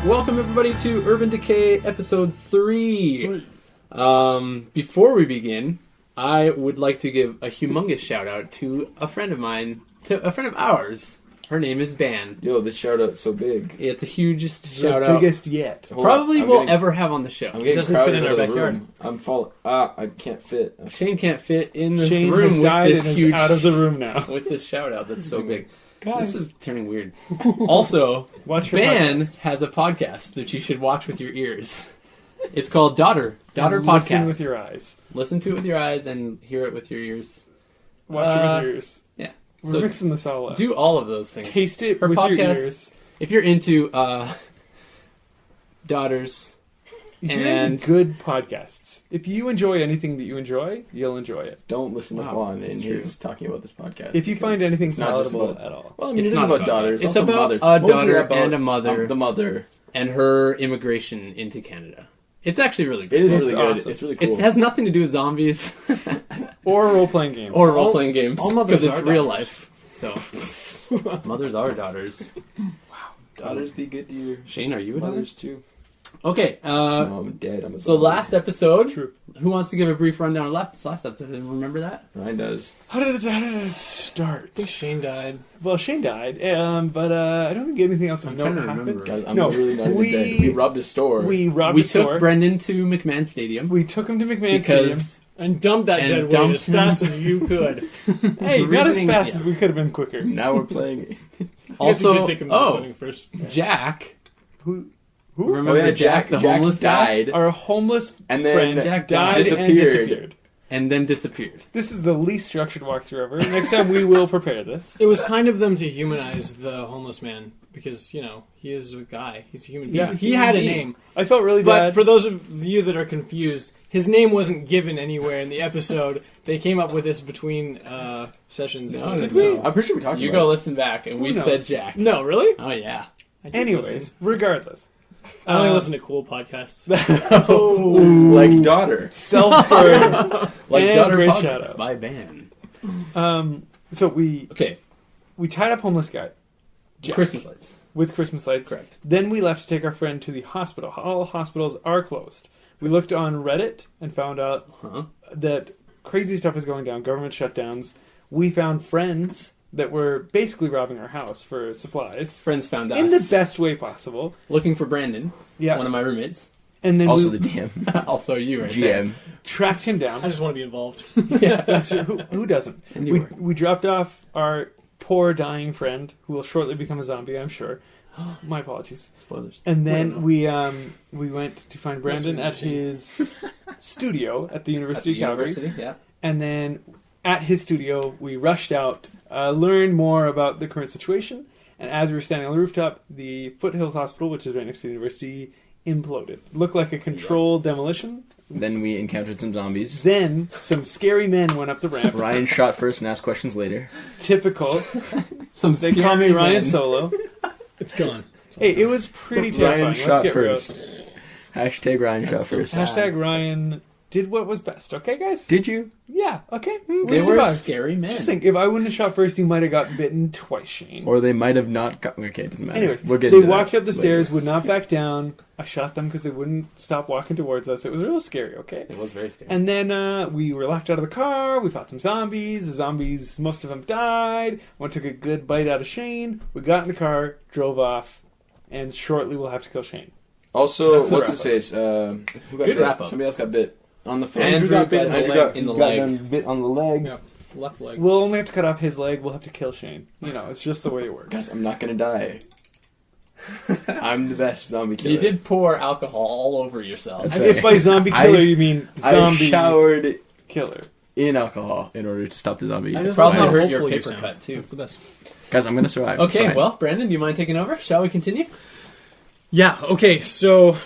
Welcome everybody to Urban Decay episode 3. Before we begin, I would like to give a humongous shout out to a friend of mine, to a friend of ours. Her name is Ban. Yo, this shout out's so big. It's the hugest shout out. Biggest yet. Probably we'll ever have on the show. It doesn't fit in our backyard. I'm falling. I can't fit. Shane can't fit in this Shane room has died with this and huge is out of the room now. with this shout out that's so big. Guys. This is turning weird. Also, Watch your Ban podcast. has a podcast that you should watch with your ears. It's called Daughter Podcast. Listen with your eyes. Listen to it with your eyes and hear it with your ears. Watch it with your ears. Yeah. We're So mixing this all up. do all of those things. Taste it Her with your podcast- ears. If you're into daughters If you're and into good podcasts, if you enjoy anything that you enjoy, you'll enjoy it. Don't listen to Wow, Juan that's and true. he's talking about this podcast. If you find anything it's not just palatable about- at all. Well, I mean, It's it is not about about daughters. that. It's also about mother. a Mostly daughter about, and a mother. the mother. and her immigration into Canada. It's actually really It good. is It's really good. awesome. It's really cool. It has nothing to do with zombies Or role-playing games. or role-playing games all mothers because it's are real daughters. life. So, mothers are daughters. Daughters be good to your Shane, are you a daughter? mothers too. Okay, No, I'm dead. I'm a so zombie. last episode, True. who wants to give a brief rundown of last episode? Remember that? Ryan does. How did it start? I think Shane died. Well, Shane died, but I don't think anything else of I'm note trying to happened. remember. Guys, I'm No, really not even we- dead. We robbed a store. We robbed We a store. took Brendan to McMahon Stadium We took him to McMahon Stadium. because And dumped that And dead weight dumped as fast as you could. Hey, the not as reasoning- fast yeah. as we could have been quicker. Now we're playing. also I guess we did take him to the clinic first. Who? Jack. Oh, Remember yeah, Jack, the homeless guy, died. Our homeless And then friend Jack died disappeared. and disappeared. and then disappeared. This is the least structured walkthrough ever. Next time we will prepare this. It was kind of them to humanize the homeless man because, you know, he is a guy. He's a human being. Yeah. He had a Human name. I felt really But bad. for those of you that are confused, his name wasn't given anywhere in the episode. They came up with this between sessions. No, Did no. we? I'm pretty sure we talked You about go it. listen back, and Who we knows? said Jack. No, really? Oh yeah. I did Anyways, listen. regardless. I only listen to cool podcasts. Like daughter. Self-burn. Like And Daughter great Podcast shout-out. by Ban. So we Okay, tied up homeless guy. Jack, Christmas lights. with Christmas lights. Correct. Then we left to take our friend to the hospital. All hospitals are closed. We looked on Reddit and found out Huh? that crazy stuff is going down, government shutdowns. We found friends that were basically robbing our house for supplies Friends found us in the best way possible. looking for Brandon, Yeah, one of my roommates. and then Also we the DM. Also you, right there. GM. tracked him down. I just want to be involved. Yeah, that's who doesn't. And you We, were. we dropped off our poor dying friend, who will shortly become a zombie, I'm sure. My apologies. Spoilers. And then we went to find Brandon at his studio at the At University the of Calgary. university, yeah. And then at his studio, we rushed out, learned more about the current situation. And as we were standing on the rooftop, the Foothills Hospital, which is right next to the university, imploded. Looked like a controlled demolition. Then we encountered some zombies. Then some scary men went up the ramp. Ryan shot first and asked questions later. Typical. Some They call me scary Ryan men. Solo. It's gone. Hey, it was pretty terrifying. Ryan Let's shot get real. first. Hashtag Ryan shot so first. sad. Hashtag Ryan did what was best. Okay, guys? Did you? Yeah, okay. They We were survived. scary men. Just think, if I wouldn't have shot first, you might have got bitten twice, Shane. Or they might have not got... Okay, it doesn't matter. Anyways, we'll get they into walked that up the later. stairs, would not back down. I shot them because they wouldn't stop walking towards us. It was real scary, okay? It was very scary. And then we were locked out of the car. We fought some zombies. The zombies, most of them died. One took a good bite out of Shane. We got in the car, drove off, and shortly we'll have to kill Shane. Also, That's the what's wrap his face? Who got Good bit? wrap up. Somebody else got bit. On the foot. Andrew got bit in the Andrew leg- got, in the got leg. done bit on the leg. Yeah. Left leg. We'll only have to cut off his leg. We'll have to kill Shane. You know, it's just the way it works. Guys, I'm not gonna die. I'm the best zombie killer. You did pour alcohol all over yourself. That's If by zombie killer you mean I zombie showered killer. in alcohol in order to stop the zombie. I just Probably love how hurt your hopeful you paper sound. cut, too. That's the best. Guys, I'm gonna survive. It's Okay, fine. well, Brandon, do you mind taking over? Shall we continue? Yeah, okay, so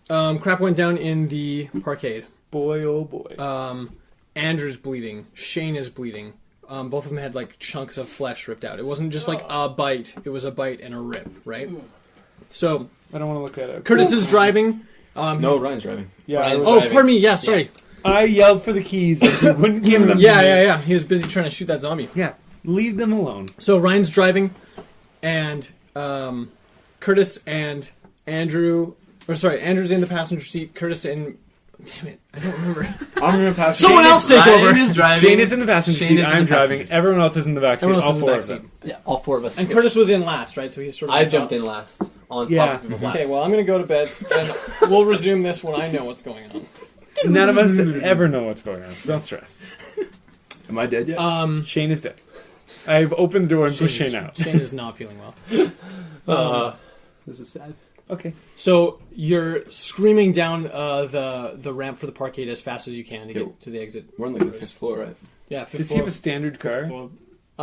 crap went down in the parkade. Boy, oh boy. Andrew's bleeding. Shane is bleeding. Both of them had like chunks of flesh ripped out. It wasn't just like a bite. It was a bite and a rip, right? So I don't want to look at it. Curtis is driving. No, Ryan's driving. Yeah. Ryan's- Oh, driving. pardon me. Yeah, sorry. I yelled for the keys and he wouldn't give them. Yeah, to me. yeah. He was busy trying to shoot that zombie. Yeah. Leave them alone. So Ryan's driving, and Curtis and Andrew's in the passenger seat. Curtis in. Damn it, I don't remember. I'm in the passenger. Someone else take over. Shane is in the passenger seat. I'm driving. Everyone else is in the back seat. Everyone else All is in the four back of them. Yeah, all four of us. And Curtis was in last, right? So he's sort of. I jumped in last. On top of people's laps. Okay, well, I'm going to go to bed, and we'll resume this when I know what's going on. None of us ever know what's going on, so don't stress. Am I dead yet? Shane is dead. I've opened the door and pushed Shane out. Shane is not feeling well. This is sad. Okay. So you're screaming down the ramp for the parkade as fast as you can to get to the exit. We're on like the 5th floor, right? Yeah, 5th Does he floor. have a standard car?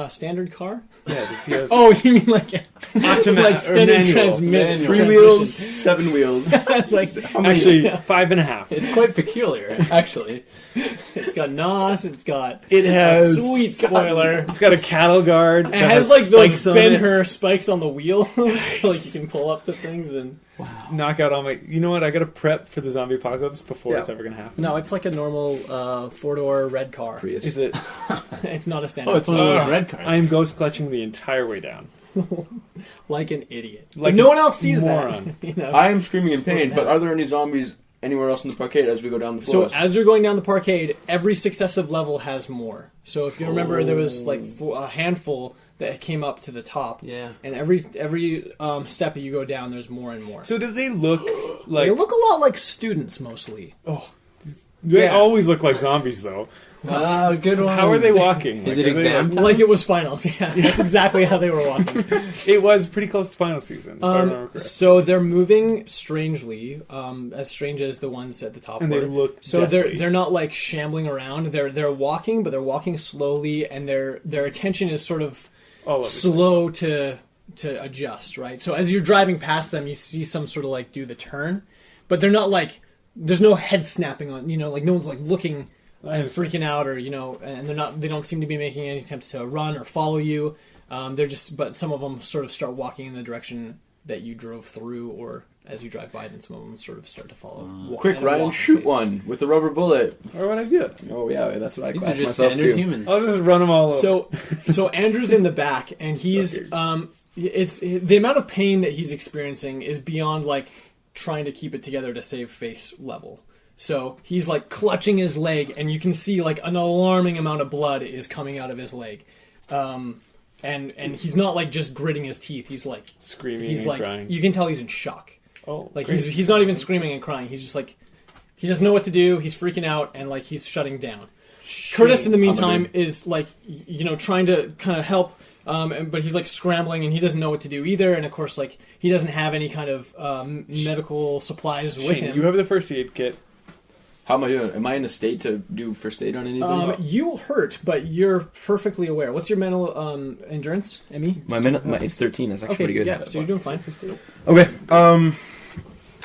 Standard car? Yeah, does he have... Oh, you mean like Automatic like standard manual. transmission? 3 wheels, 7 wheels. It's like Actually, 5.5. It's quite peculiar, actually. it's got NOS. It's got It has... a sweet spoiler. It's got a cattle guard. It has like those spikes on it. Ben-Hur spikes on the wheel, so like you can pull up to things and. Knock out all my... You know what? I got to prep for the zombie apocalypse before it's ever going to happen. No, it's like a normal 4-door red car. Prius. Is it? It's not a standard. Oh, it's one of those red cars. I am ghost clutching the entire way down. Like an idiot. Like Like no a one else sees moron. that. You know? I am screaming in Supposed pain, to but happen. are there any zombies anywhere else in the parkade as we go down the So floors? as you're going down the parkade, every successive level has more. So if you remember, there was like a handful that came up to the top. Yeah. And every step that you go down, there's more and more. So do they look like... They look a lot like students mostly. They Yeah. always look like zombies, though. Good one. How are they walking? Is it are they, exam time? Like it was finals. Yeah, that's exactly how they were walking. It was pretty close to final season, if I remember correctly. So they're moving strangely, as strange as the ones at the top And were. they look so deathly. they're not like shambling around. They're walking, but they're walking slowly, and their attention is sort of All over the slow to adjust. Right. So as you're driving past them, you see some sort of like do the turn, but they're not like there's no head snapping on. You know, like no one's like looking and freaking out, or you know, and they don't seem to be making any attempt to run or follow you. But some of them sort of start walking in the direction that you drove through, or as you drive by, then some of them sort of start to follow. Quick, at a Ryan, walk shoot pace. one with a rubber bullet. Or what I did. Oh, yeah, that's what I These are class just myself standard to. humans. I'll just run them all over. So Andrew's in the back, and he's it's the amount of pain that he's experiencing is beyond like trying to keep it together to save face level. So he's like clutching his leg, and you can see like an alarming amount of blood is coming out of his leg. And he's not like just gritting his teeth. He's like Screaming he's and like crying. you can tell he's in shock. Oh, Like great. he's not even screaming and crying. He's just like he doesn't know what to do. He's freaking out, and like he's shutting down. Curtis, in the meantime, is like trying to kind of help, but he's like scrambling, and he doesn't know what to do either. And of course, like he doesn't have any kind of medical supplies with Shane, him. you have the first aid kit. How am I doing? Am I in a state to do first aid on anybody? You hurt, but you're perfectly aware. What's your mental endurance, Emmy? My it's 13. That's actually Okay, pretty good. yeah, so you're doing fine for state. Okay.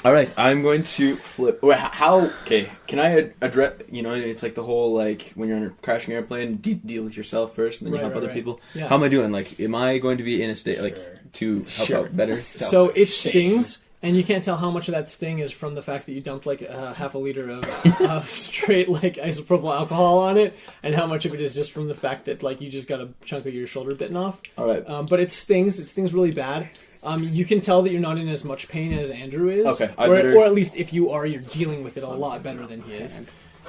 All right. I'm going to flip. Wait, how? Okay. Can I address? It's like the whole like when you're on a crashing airplane, deal with yourself first, and then you help other people. Yeah. How am I doing? Like, am I going to be in a state like to help out better? So it stings, and you can't tell how much of that sting is from the fact that you dumped like half a liter of straight like isopropyl alcohol on it, and how much of it is just from the fact that like you just got a chunk of your shoulder bitten off. All right. But it stings. It stings really bad. You can tell that you're not in as much pain as Andrew is. Okay, Or at least if you are, you're dealing with it a lot better than he is.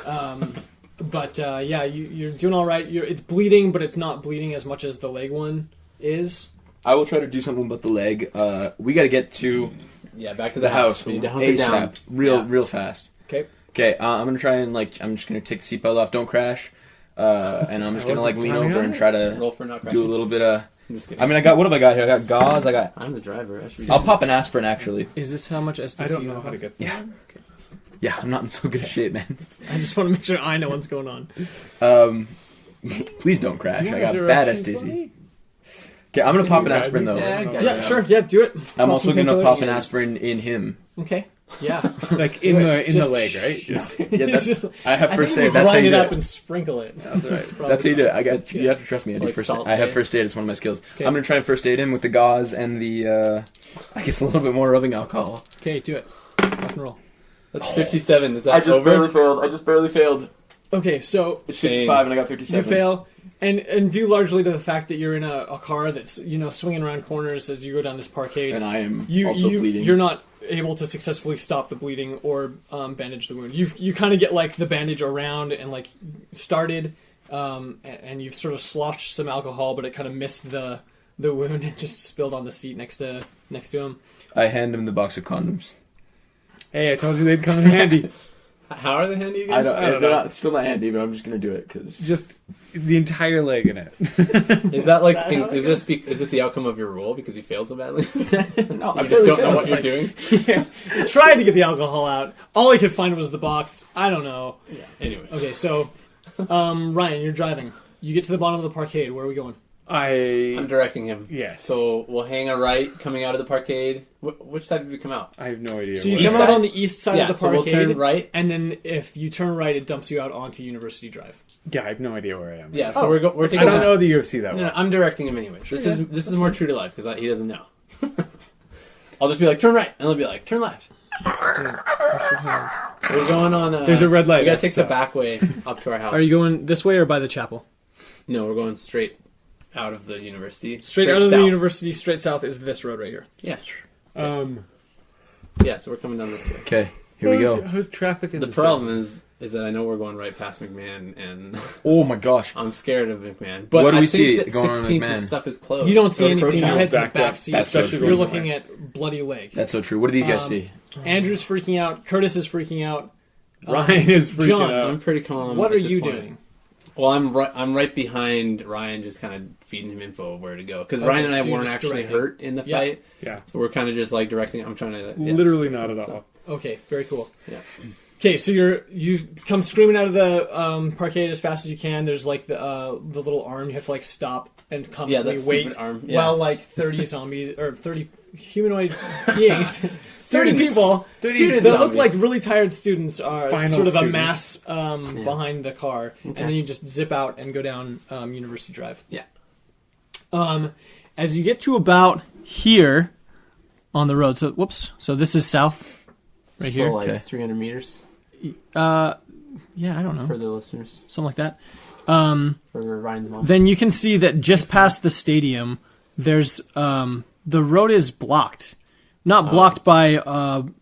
But yeah, you're doing all right. It's bleeding, but it's not bleeding as much as the leg one is. I will try to do something about the leg. We got to get to Back to the house We need to hunker down. ASAP, real fast. Okay. Okay, I'm gonna try and I'm just gonna take the seatbelt off. Don't crash. And I'm just gonna lean over and try to Roll for not do a crashing. little bit of. I'm just kidding. I mean, what have I got here? I got gauze. I'm the driver. I should be I'll pop an aspirin actually. Is this how much SDC I don't you know have? how to get Yeah. Yeah, I'm not in so good a shape, man. I just want to make sure I know what's going on. Please don't crash. Do you I have got bad directions for STC. me? Okay, I'm gonna Can pop you an guide aspirin me? though. Yeah, sure. Yeah, do it. I'm Pop also some gonna painkillers. pop an aspirin in him. Okay. Yeah. Like Do in it. the Just- leg, right? Just, Yeah, that's, Just- I have first think aid. That's how grind you it do up it. and sprinkle it. that's right. That's how you do it. You have to trust me. I do Like first. salt I have aid. first aid. It's one of my skills. Okay. I'm gonna try and first aid him with the gauze and the, I guess a little bit more rubbing alcohol. Okay, do it. Rock and roll. That's 57. Is that I just over? barely failed. I just barely failed. Okay, so It's 55 and I got 57. you fail, and due largely to the fact that you're in a car that's swinging around corners as you go down this parkade, And I am also bleeding. You're not able to successfully stop the bleeding or bandage the wound. You kind of get like the bandage around and like started, and you've sort of sloshed some alcohol, but it kind of missed the wound and just spilled on the seat next to him. I hand him the box of condoms. Hey, I told you they'd come in handy. How are they handy again? I don't know. It's still not handy, but I'm just gonna do it because Just the entire leg in it. Is that like Is that how it is this the outcome of your roll because you failed so badly? no, You just don't know what you're doing. He tried to get the alcohol out. All he could find was the box. I don't know. Yeah. Anyway. Okay, so Ryan, you're driving. You get to the bottom of the parkade. Where are we going? I'm directing him. Yes. So we'll hang a right coming out of the parkade. Which side did we come out? I have no idea. So you what- come East out side? on the east side Yeah, of the so we'll parkade, turn right. and then if you turn right, it dumps you out onto University Drive. Yeah, I have no idea where I am. Yeah. So Oh. we're I taking. don't know the UFC that No, well. I'm directing him anyway. Sure, this yeah. is more true to life because he doesn't know. I'll just be like, turn right, and he'll be like, turn left. We're going on. There's a red light. We gotta take the so- back way up to our house. Are you going this way or by the chapel? No, we're going straight out of the university. Straight out of the south. university, straight south is this road right here. Yeah. Um, Yeah. So we're coming down this way. Okay, here we go. How's traffic in The the problem is that I know we're going right past McMahon, and Oh my gosh. I'm scared of McMahon. But What do I we think see that going on at 16th McMahon? stuff is closed. You don't see So the anything. approach Your head's in the backed back up. seat. That's so Especially true. You're going looking at Bloody Lake. That's so true. What do these guys see? Andrew's freaking out. Curtis is freaking out. Ryan is freaking John, out. I'm pretty calm. What at are this you point. doing? Well, I'm right behind Ryan, just kind of feeding him info of where to go. Because Okay, Ryan and I so you're weren't just actually directing. hurt in the Yeah. fight, Yeah, so we're kind of just like directing. I'm trying to literally not at all. Okay, very cool. Yeah. Okay, so you come screaming out of the parkade as fast as you can. There's like the little arm. You have to like stop and comically that wait stupid arm. Yeah. while like 30 zombies or 30 humanoid beings, 30 Students. people 30 that look zombies. like really tired students are Final sort of a students. mass behind the car, and then you just zip out and go down University Drive. Yeah. As you get to about here on the road, so this is south, right So here. like Okay. 300 meters Yeah, I don't know, for the listeners, something like that. for Ryan's mom. Then you can see that just past the stadium, there's the road is blocked, not blocked by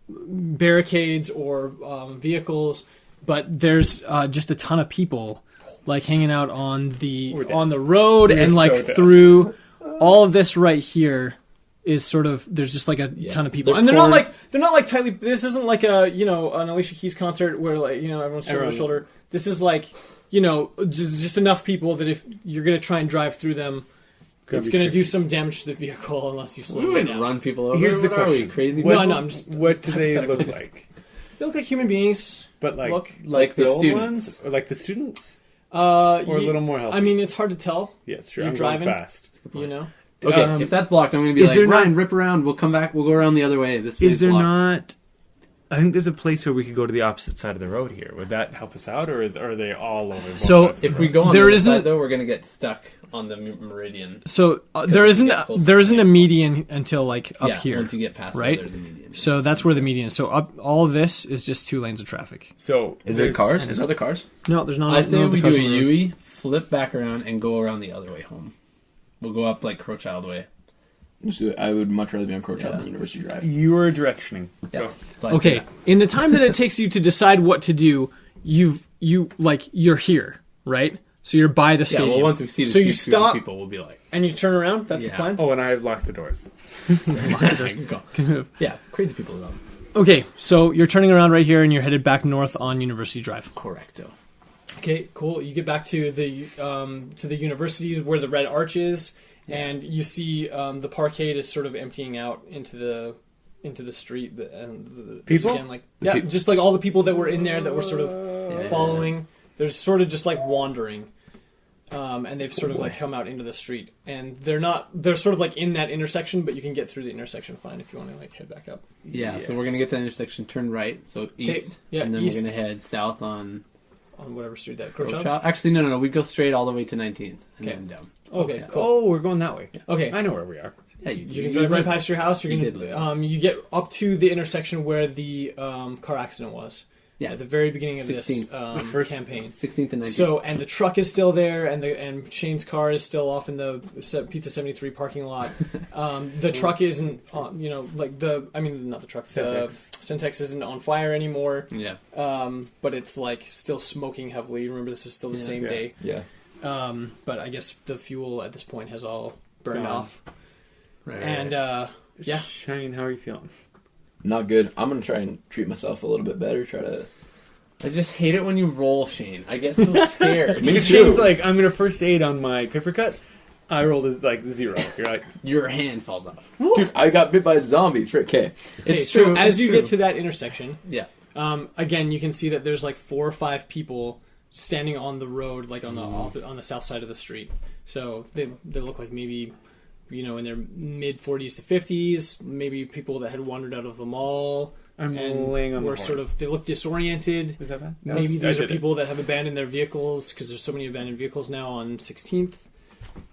barricades or vehicles, but there's just a ton of people like hanging out on the road We're and like so dead. through all of this right here is sort of there's just like a ton of people, They're and they're pouring- not like tightly. This isn't like a an Alicia Keys concert where like everyone's shoulder to Everyone- shoulder. This is like just enough people that if you're gonna try and drive through them, it's be going to do tricky. some damage to the vehicle unless you slow We it wouldn't down. run people over. Here's the What are we, question. crazy. What, No, I'm just- what do they look like? They look like human beings. But like, Look. Like the old students. ones? Or like the students? Or Or a little more healthy? I mean, it's hard to tell. Yeah, it's true. you're I'm driving? going fast. You know. Okay, if that's blocked, I'm going to be is like, there Ryan, not- rip around. We'll come back. We'll go around the other way. This way Is there blocked. not... I think there's a place where we could go to the opposite side of the road here. Would that help us out, or are they all over both So, sides of If the we road? go on There the other isn't- side, though, we're going to get stuck on the meridian. So there you isn't get close there to isn't a median until like up Yeah, here, once you get past right? that, there's a median. So that's where the median is. So up all of this is just 2 lanes of traffic. So Is there there's- cars? Is there other cars? No, there's not. I say no we do cars a on the road. Yui, flip back around, and go around the other way home. We'll go up like Crowchild way. Let's do it. I would much rather be on Crowchild Yeah. than University Drive. You are directioning. Yeah. Go. So I say Okay, that. in the time that it takes you to decide what to do, you're here, right? So you're by the Yeah, stadium. well, once we see the So you huge group of stop- people, we'll be like, and you turn around. That's Yeah. the plan. Oh, and I have locked the doors. go. Yeah, crazy people though. Okay, so you're turning around right here, and you're headed back north on University Drive. Correcto. Okay, cool. You get back to the university where the red arch is, and you see the parkade is sort of emptying out into the street. And the People? again, like just like all the people that were in there that were sort of Yeah. following. They're sort of just like wandering, and they've sort of like come out into the street, and they're sort of like in that intersection, but you can get through the intersection fine if you want to like head back up. Yeah, so we're going to get to that intersection, turn right, so east, yeah, and then east. we're going to head south on On whatever street that Crowchild. Actually, no, we go straight all the way to 19th and Okay. then down. Okay, Oh, cool. Oh, we're going that way. Okay, I know where we are. Yeah, you can drive right past your house. You're You gonna did live. you get up to the intersection where the car accident was. at the very beginning of 16th. this first campaign. 16th and 19th. So, and the truck is still there, and Shane's car is still off in the Pizza 73 parking lot. The truck isn't on, not the truck. Syntax. The Syntax isn't on fire anymore. Yeah. But it's like still smoking heavily. Remember, this is still the same day. Yeah. But I guess the fuel at this point has all burned Gone. off. Right. And yeah, Shane, how are you feeling? Not good. I'm gonna try and treat myself a little bit better. Try to. I just hate it when you roll, Shane. I get so scared. Me Because too. Shane's like, I'm gonna first aid on my paper cut. I rolled as like 0. You're like, Your hand falls off. Dude, I got bit by a zombie. For okay. okay, It's so true. as it's you true. get to that intersection, Yeah. again, you can see that there's like 4 or 5 people standing on the road, like on the south side of the street. So they look like maybe, in their mid 40s to 50s, maybe people that had wandered out of the mall. I'm and laying on the were horn. sort of, they look disoriented. Is that bad? Maybe I these are did it. people that have abandoned their vehicles because there's so many abandoned vehicles now on 16th.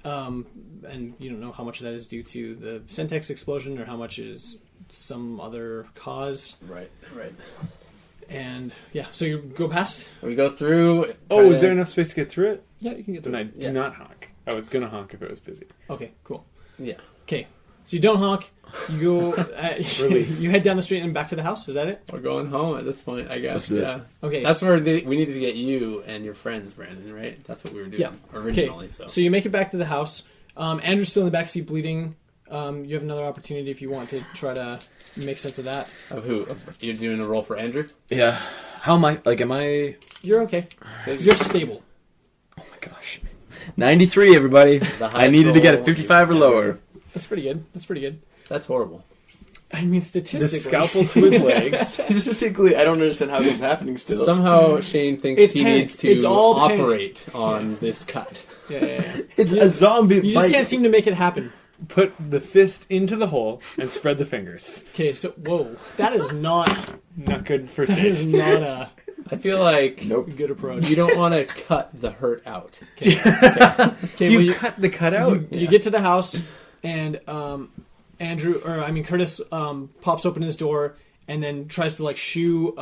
And you don't know how much of that is due to the Syntax explosion or how much is some other cause. Right. And yeah, so you go past. We go through. Oh, try is to- there enough space to get through it? Yeah, you can get Then through. I do Yeah. not honk. I was gonna honk if it was busy. Okay, cool. Yeah. Okay, so you don't honk. You go. Relief. You head down the street and back to the house. Is that it? We're going home at this point, I guess. Let's do it. Yeah. Okay. That's where we needed to get you and your friends, Brandon, right? That's what we were doing Yeah. originally. Okay. So. So you make it back to the house. Andrew's still in the backseat bleeding. You have another opportunity if you want to try to make sense of that. Of who? You're doing a roll for Andrew? Yeah. How am I? Like, am I? You're okay. You're stable. Oh my gosh. 93, everybody. The I highest needed to get a roll 55 or you've lower. ever- That's pretty good. That's horrible. I mean, The statistically, scalpel to his leg. Statistically, I don't understand how this is happening still. Somehow Shane thinks It's he panic. needs to It's all panic. operate on this cut. Yeah. It's a zombie You just bite. can't seem to make it happen. Put the fist into the hole and spread the fingers. Okay, so whoa, that is not Not good first that is aid. not a I feel like Nope. good approach. you don't want to cut the hurt out. Okay, You well, cut the cutout. you get to the house, and Curtis pops open his door and then tries to like shoo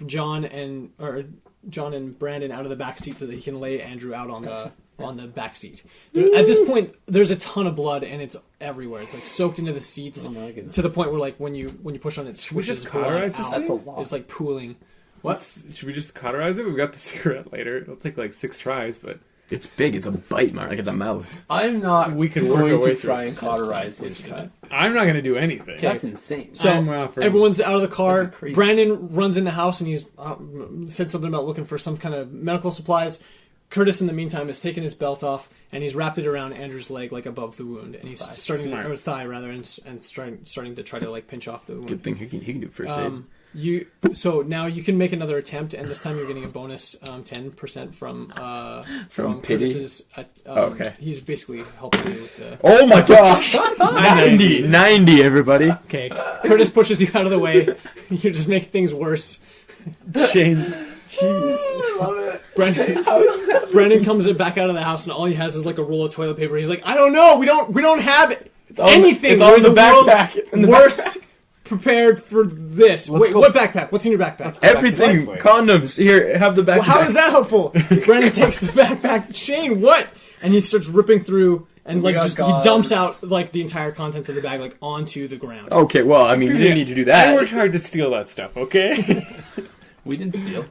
John and Brandon out of the back seat so that he can lay Andrew out on the back seat. At this point, there's a ton of blood and it's everywhere. It's like soaked into the seats Oh my goodness. to the point where like when you push on it, we swishes just blood cauterize this out. thing? That's a lot. It's like pooling. What? Should we just cauterize it? We've got the cigarette later. It'll take like 6 tries, but It's big. It's a bite, Mark. Like, it's a mouth. I'm not We can work going our way to through try it. and cauterize his cut. I'm not going to do anything. That's insane. So I'm offering- everyone's out of the car. That'd be crazy. Brandon runs in the house and he's said something about looking for some kind of medical supplies. Curtis, in the meantime, has taken his belt off and he's wrapped it around Andrew's leg, like above the wound, and he's starting Smart. or thigh rather, and starting to try to like pinch off the wound. Good thing he can do first aid. So now you can make another attempt, and this time you're getting a bonus 10% from pity? Curtis's. Okay. He's basically helping you with the. Oh my gosh! 90, everybody. Okay, Curtis pushes you out of the way. You're just making things worse. Shane. I love it. Brendan comes back out of the house and all he has is like a roll of toilet paper. He's like, I don't know, we don't have all in the- anything. it's all We're in the world's backpack. It's in the worst prepared for this. Wait, what backpack? What's in your backpack? Everything. Backpack. Condoms. Here, have the backpack. Well, how is that helpful? Brendan takes the backpack. Shane, what? And he starts ripping through and like got just gauze. he dumps out like the entire contents of the bag like onto the ground. Okay, well, I mean, you didn't need to do I that. worked hard to steal that stuff, okay? We didn't steal.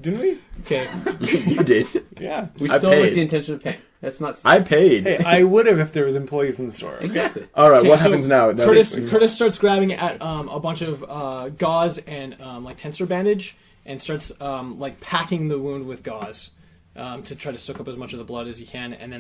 Didn't we? Okay. You did. Yeah. We I stole with paid. the intention of paying. That's not. I paid. Hey, I would have if there was employees in the store. Okay? Exactly. All right, Okay, what so happens now? Curtis starts grabbing at a bunch of gauze and like tensor bandage and starts like packing the wound with gauze to try to soak up as much of the blood as he can, and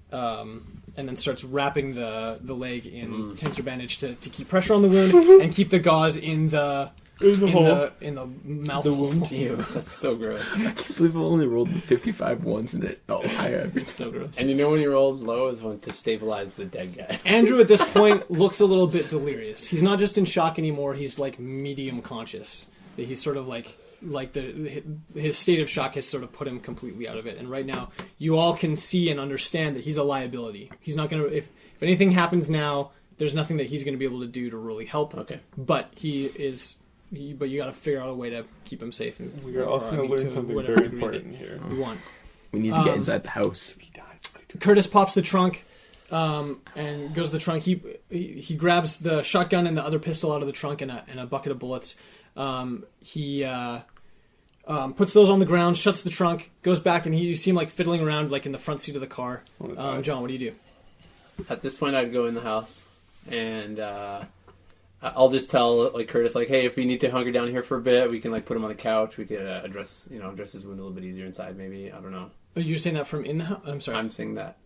then starts wrapping the leg in tensor bandage to keep pressure on the wound and keep the gauze in the mouth. The wound. Ew, that's so gross. I can't believe I only rolled 55 once and it all higher every It's so gross. And you know when you rolled low is when to stabilize the dead guy. Andrew at this point looks a little bit delirious. He's not just in shock anymore. He's like medium conscious. He's sort of like his state of shock has sort of put him completely out of it. And right now, you all can see and understand that he's a liability. He's not gonna if anything happens now, there's nothing that he's gonna be able to do to really help. Okay. But he is but you got to figure out a way to keep him safe. And, We are also going to learn something whatever very degree that important here. We want. We need to get inside the house. He dies. Curtis pops the trunk and goes to the trunk. He grabs the shotgun and the other pistol out of the trunk and a bucket of bullets. He puts those on the ground, shuts the trunk, goes back, and you see him like fiddling around like in the front seat of the car. John, what do you do? At this point, I'd go in the house, and I'll just tell like Curtis, like, hey, if we need to hunker down here for a bit, we can like put him on the couch. We could address his wound a little bit easier inside. Maybe, I don't know. Are you saying that from in the house? I'm sorry. I'm saying that.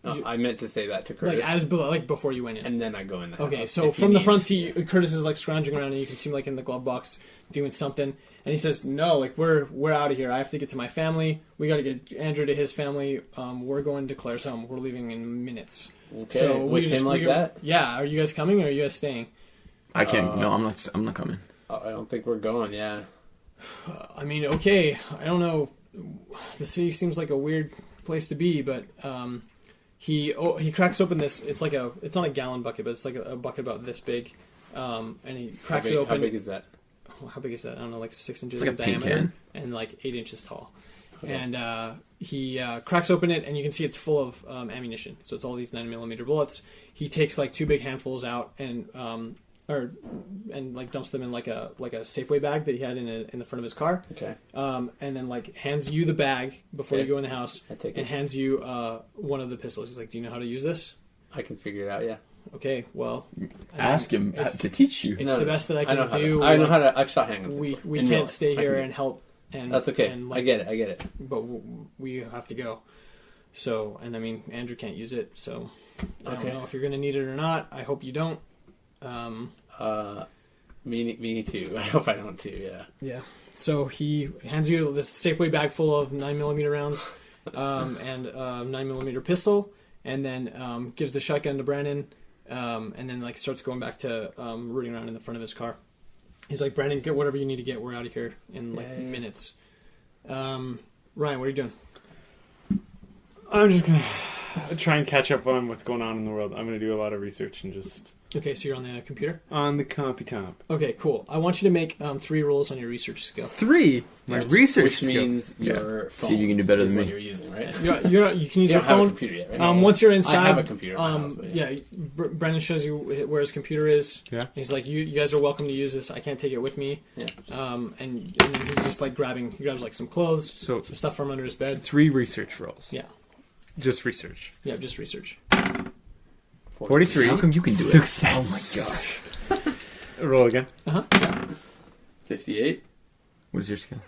No, I meant to say that to Curtis. Like before you went in. And then I go in the house. Okay, so from the front seat, Curtis is like scrounging around, and you can see him like in the glove box doing something. And he says, "No, like we're out of here. I have to get to my family. We got to get Andrew to his family. We're going to Claire's home. We're leaving in minutes." Okay, so with him like that? Yeah. Are you guys coming or are you guys staying? I can't. No, I'm not coming. I don't think we're going. Yeah. I mean, okay. I don't know. The city seems like a weird place to be, but he cracks open this. It's not a gallon bucket, but it's like a bucket about this big. And he cracks it open. How big is that? How big is that? I don't know, like 6 inches like in a paint diameter can. and like 8 inches tall. Okay. And he cracks open it, and you can see it's full of ammunition. So it's all these 9mm bullets. He takes like 2 big handfuls out and like dumps them in like a Safeway bag that he had in the front of his car. Okay. And then like hands you the bag before you go in the house, I take and it. hands you one of the pistols. He's like, "Do you know how to use this?" I can figure it out. Yeah. Okay, well, Ask him to teach you. It's the best that I can do. I know how to. I've shot handguns. We before. can't stay here and help. And that's okay. And I get it. But we have to go. So, and I mean, Andrew can't use it. So, I don't know if you're going to need it or not. I hope you don't. Me too. I hope I don't too. Yeah. Yeah. So he hands you this Safeway bag full of 9mm rounds, and a 9mm pistol, and then gives the shotgun to Brandon. And then like starts going back to rooting around in the front of his car. He's like, "Brandon, get whatever you need to get. We're out of here in like minutes." Ryan, what are you doing? I'm just going to try and catch up on what's going on in the world. I'm going to do a lot of research and just... Okay, so you're on the computer? On the compy-top. Okay, cool. I want you to make 3 rolls on your research skill. 3? My research which skill. means your phone. See if you can do better is than what me. you're using, right? You can use your don't have a phone. computer yet, right? Once you're inside, I have a computer in my house, but yeah. Brandon shows you where his computer is. Yeah. He's like, you guys are welcome to use this. I can't take it with me. Yeah. And he's just like he grabs like some clothes, some stuff from under his bed. 3 research rolls. Yeah. Just research. Yeah, just research. 43. How come you can do Success. it? Oh my gosh. Roll again. 58. What is your skill?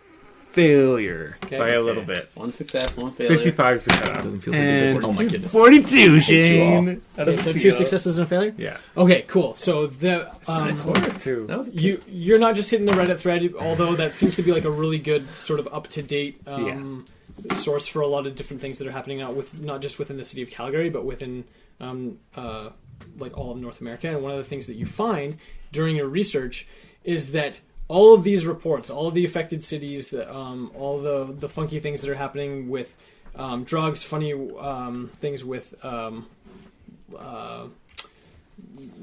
Failure. Okay. By a little bit. 1 success, 1 failure. 55 is the cutoff. Doesn't feel so And good. Oh my goodness. 42, Shane. Okay, so 2 successes and a failure? Yeah. Okay, cool. So the Close to. That was you're not just hitting the Reddit thread, although that seems to be like a really good sort of up to date source for a lot of different things that are happening out with not just within the city of Calgary, but within like all of North America. And one of the things that you find during your research is that all of these reports, all of the affected cities, all the funky things that are happening with drugs, funny things with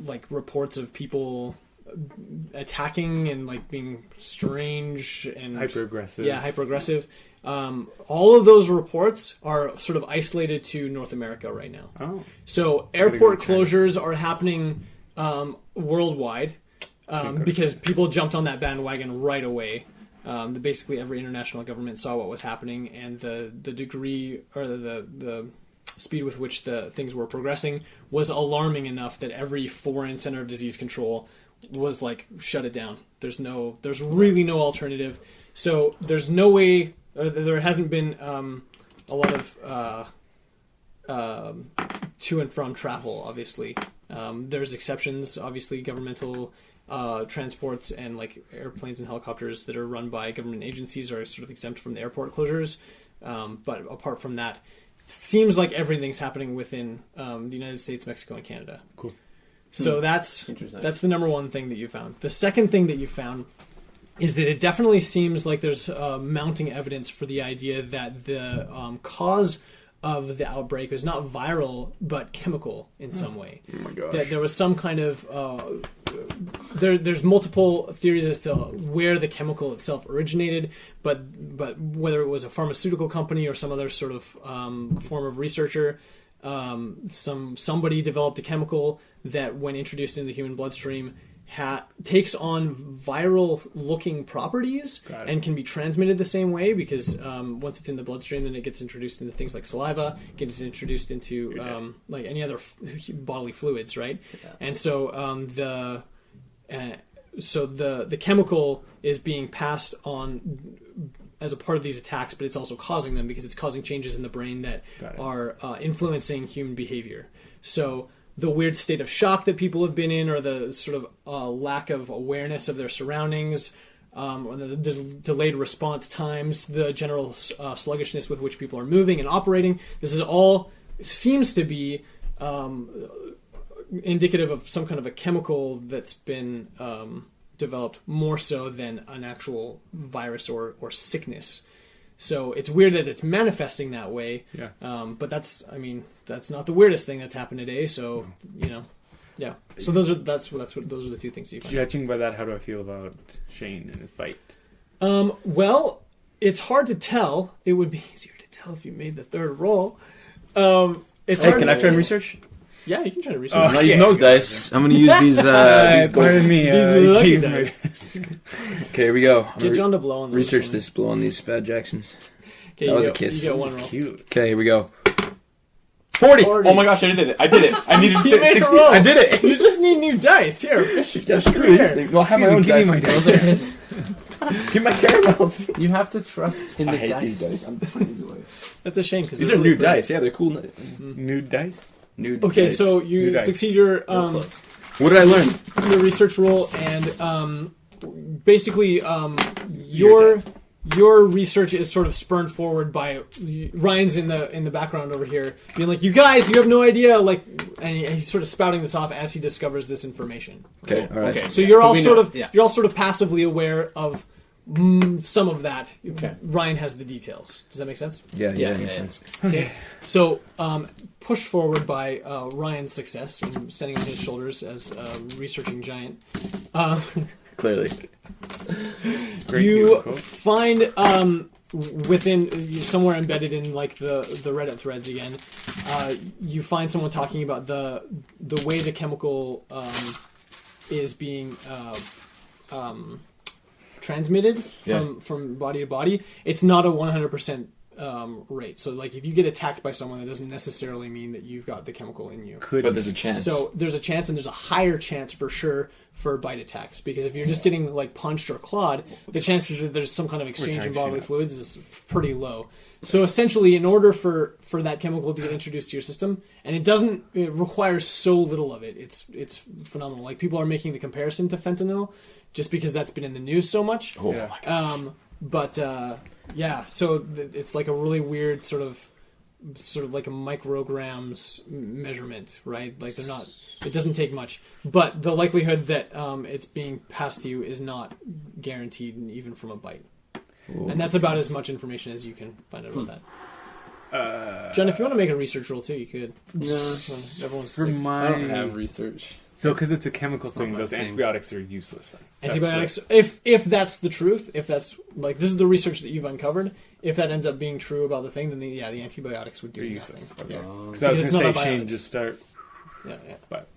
like reports of people attacking and like being strange and Hyper-aggressive. Yeah, hyper-aggressive. All of those reports are sort of isolated to North America right now. Oh. So airport closures are happening worldwide because people jumped on that bandwagon right away. Basically, every international government saw what was happening, and the degree or the speed with which the things were progressing was alarming enough that every foreign center of disease control was like, shut it down. There's really no alternative. So there's no way. There hasn't been a lot of to and from travel, obviously. There's exceptions, obviously, governmental transports and like airplanes and helicopters that are run by government agencies are sort of exempt from the airport closures. But apart from that, it seems like everything's happening within the United States, Mexico, and Canada. Cool. So that's the number one thing that you found. The second thing that you found is that it definitely seems like there's mounting evidence for the idea that the cause of the outbreak was not viral but chemical in some way. Oh my gosh. That there was some kind of there's multiple theories as to where the chemical itself originated, but whether it was a pharmaceutical company or some other sort of form of researcher, somebody developed a chemical that, when introduced into the human bloodstream, takes on viral-looking properties and can be transmitted the same way, because once it's in the bloodstream, then it gets introduced into things like saliva, gets introduced into like any other bodily fluids, right? Yeah. And so the chemical is being passed on as a part of these attacks, but it's also causing them because it's causing changes in the brain that are influencing human behavior. So the weird state of shock that people have been in, or the sort of lack of awareness of their surroundings, or the delayed response times, the general sluggishness with which people are moving and operating, this is all seems to be indicative of some kind of a chemical that's been developed more so than an actual virus or sickness. So it's weird that it's manifesting that way. Yeah. But that's not the weirdest thing that's happened today. So yeah. So those are the two things you find. Judging by that, how do I feel about Shane and his bite? Well, it's hard to tell. It would be easier to tell if you made the third roll. It's hard. Can I try and research? Yeah, you can try to research. I'm not using those dice. I'm going to use these. Pardon me. These lucky dice. Okay, here we go. Get John to blow on those. Research this. Blow on these bad Jacksons. Okay, that was a kiss. You get one roll. Cute. Okay, here we go. 40. Oh my gosh, I did it. I needed 60. I did it. You just need new dice. Here, fish. Screw this thing. Well, have my own dice. Give my caramels. You have to trust in the dice. I hate these dice. I'm putting these away. That's a shame, because these are new dice. Yeah, they're cool. Nude dice? Okay, so you succeed your what did I learn? Your research roll, and basically your research is sort of spurned forward by Ryan's in the background over here, being like, "You guys, you have no idea!" Like, and he's sort of spouting this off as he discovers this information. Okay, all right. Okay, so you're all sort of passively aware of some of that. Okay. Ryan has the details. Does that make sense? Yeah, that makes sense. Okay. So, pushed forward by Ryan's success and standing on his shoulders as a researching giant, Clearly. you find within somewhere embedded in like the Reddit threads again, you find someone talking about the way the chemical is being transmitted from body to body. It's not a 100% rate. So like if you get attacked by someone, that doesn't necessarily mean that you've got the chemical in you. But there's a chance. So there's a chance, and there's a higher chance for sure for bite attacks, because if you're just getting like punched or clawed, the chances that there's some kind of exchange in bodily fluids is pretty low. So essentially, in order for that chemical to get introduced to your system, and it requires so little of it, it's phenomenal. Like people are making the comparison to fentanyl just because that's been in the news so much. Oh my gosh. But so it's like a really weird sort of like a micrograms measurement, right? Like it doesn't take much, but the likelihood that it's being passed to you is not guaranteed, even from a bite. Ooh. And that's about as much information as you can find out about that. John, if you want to make a research roll too, you could. No, everyone's for I don't have research. So, because it's a chemical thing, those antibiotics are useless. Antibiotics, if that's the truth, if that's like this is the research that you've uncovered, if that ends up being true about the thing, then the antibiotics would do useless. Yeah, because I was going to say, Shane, just start. Yeah. But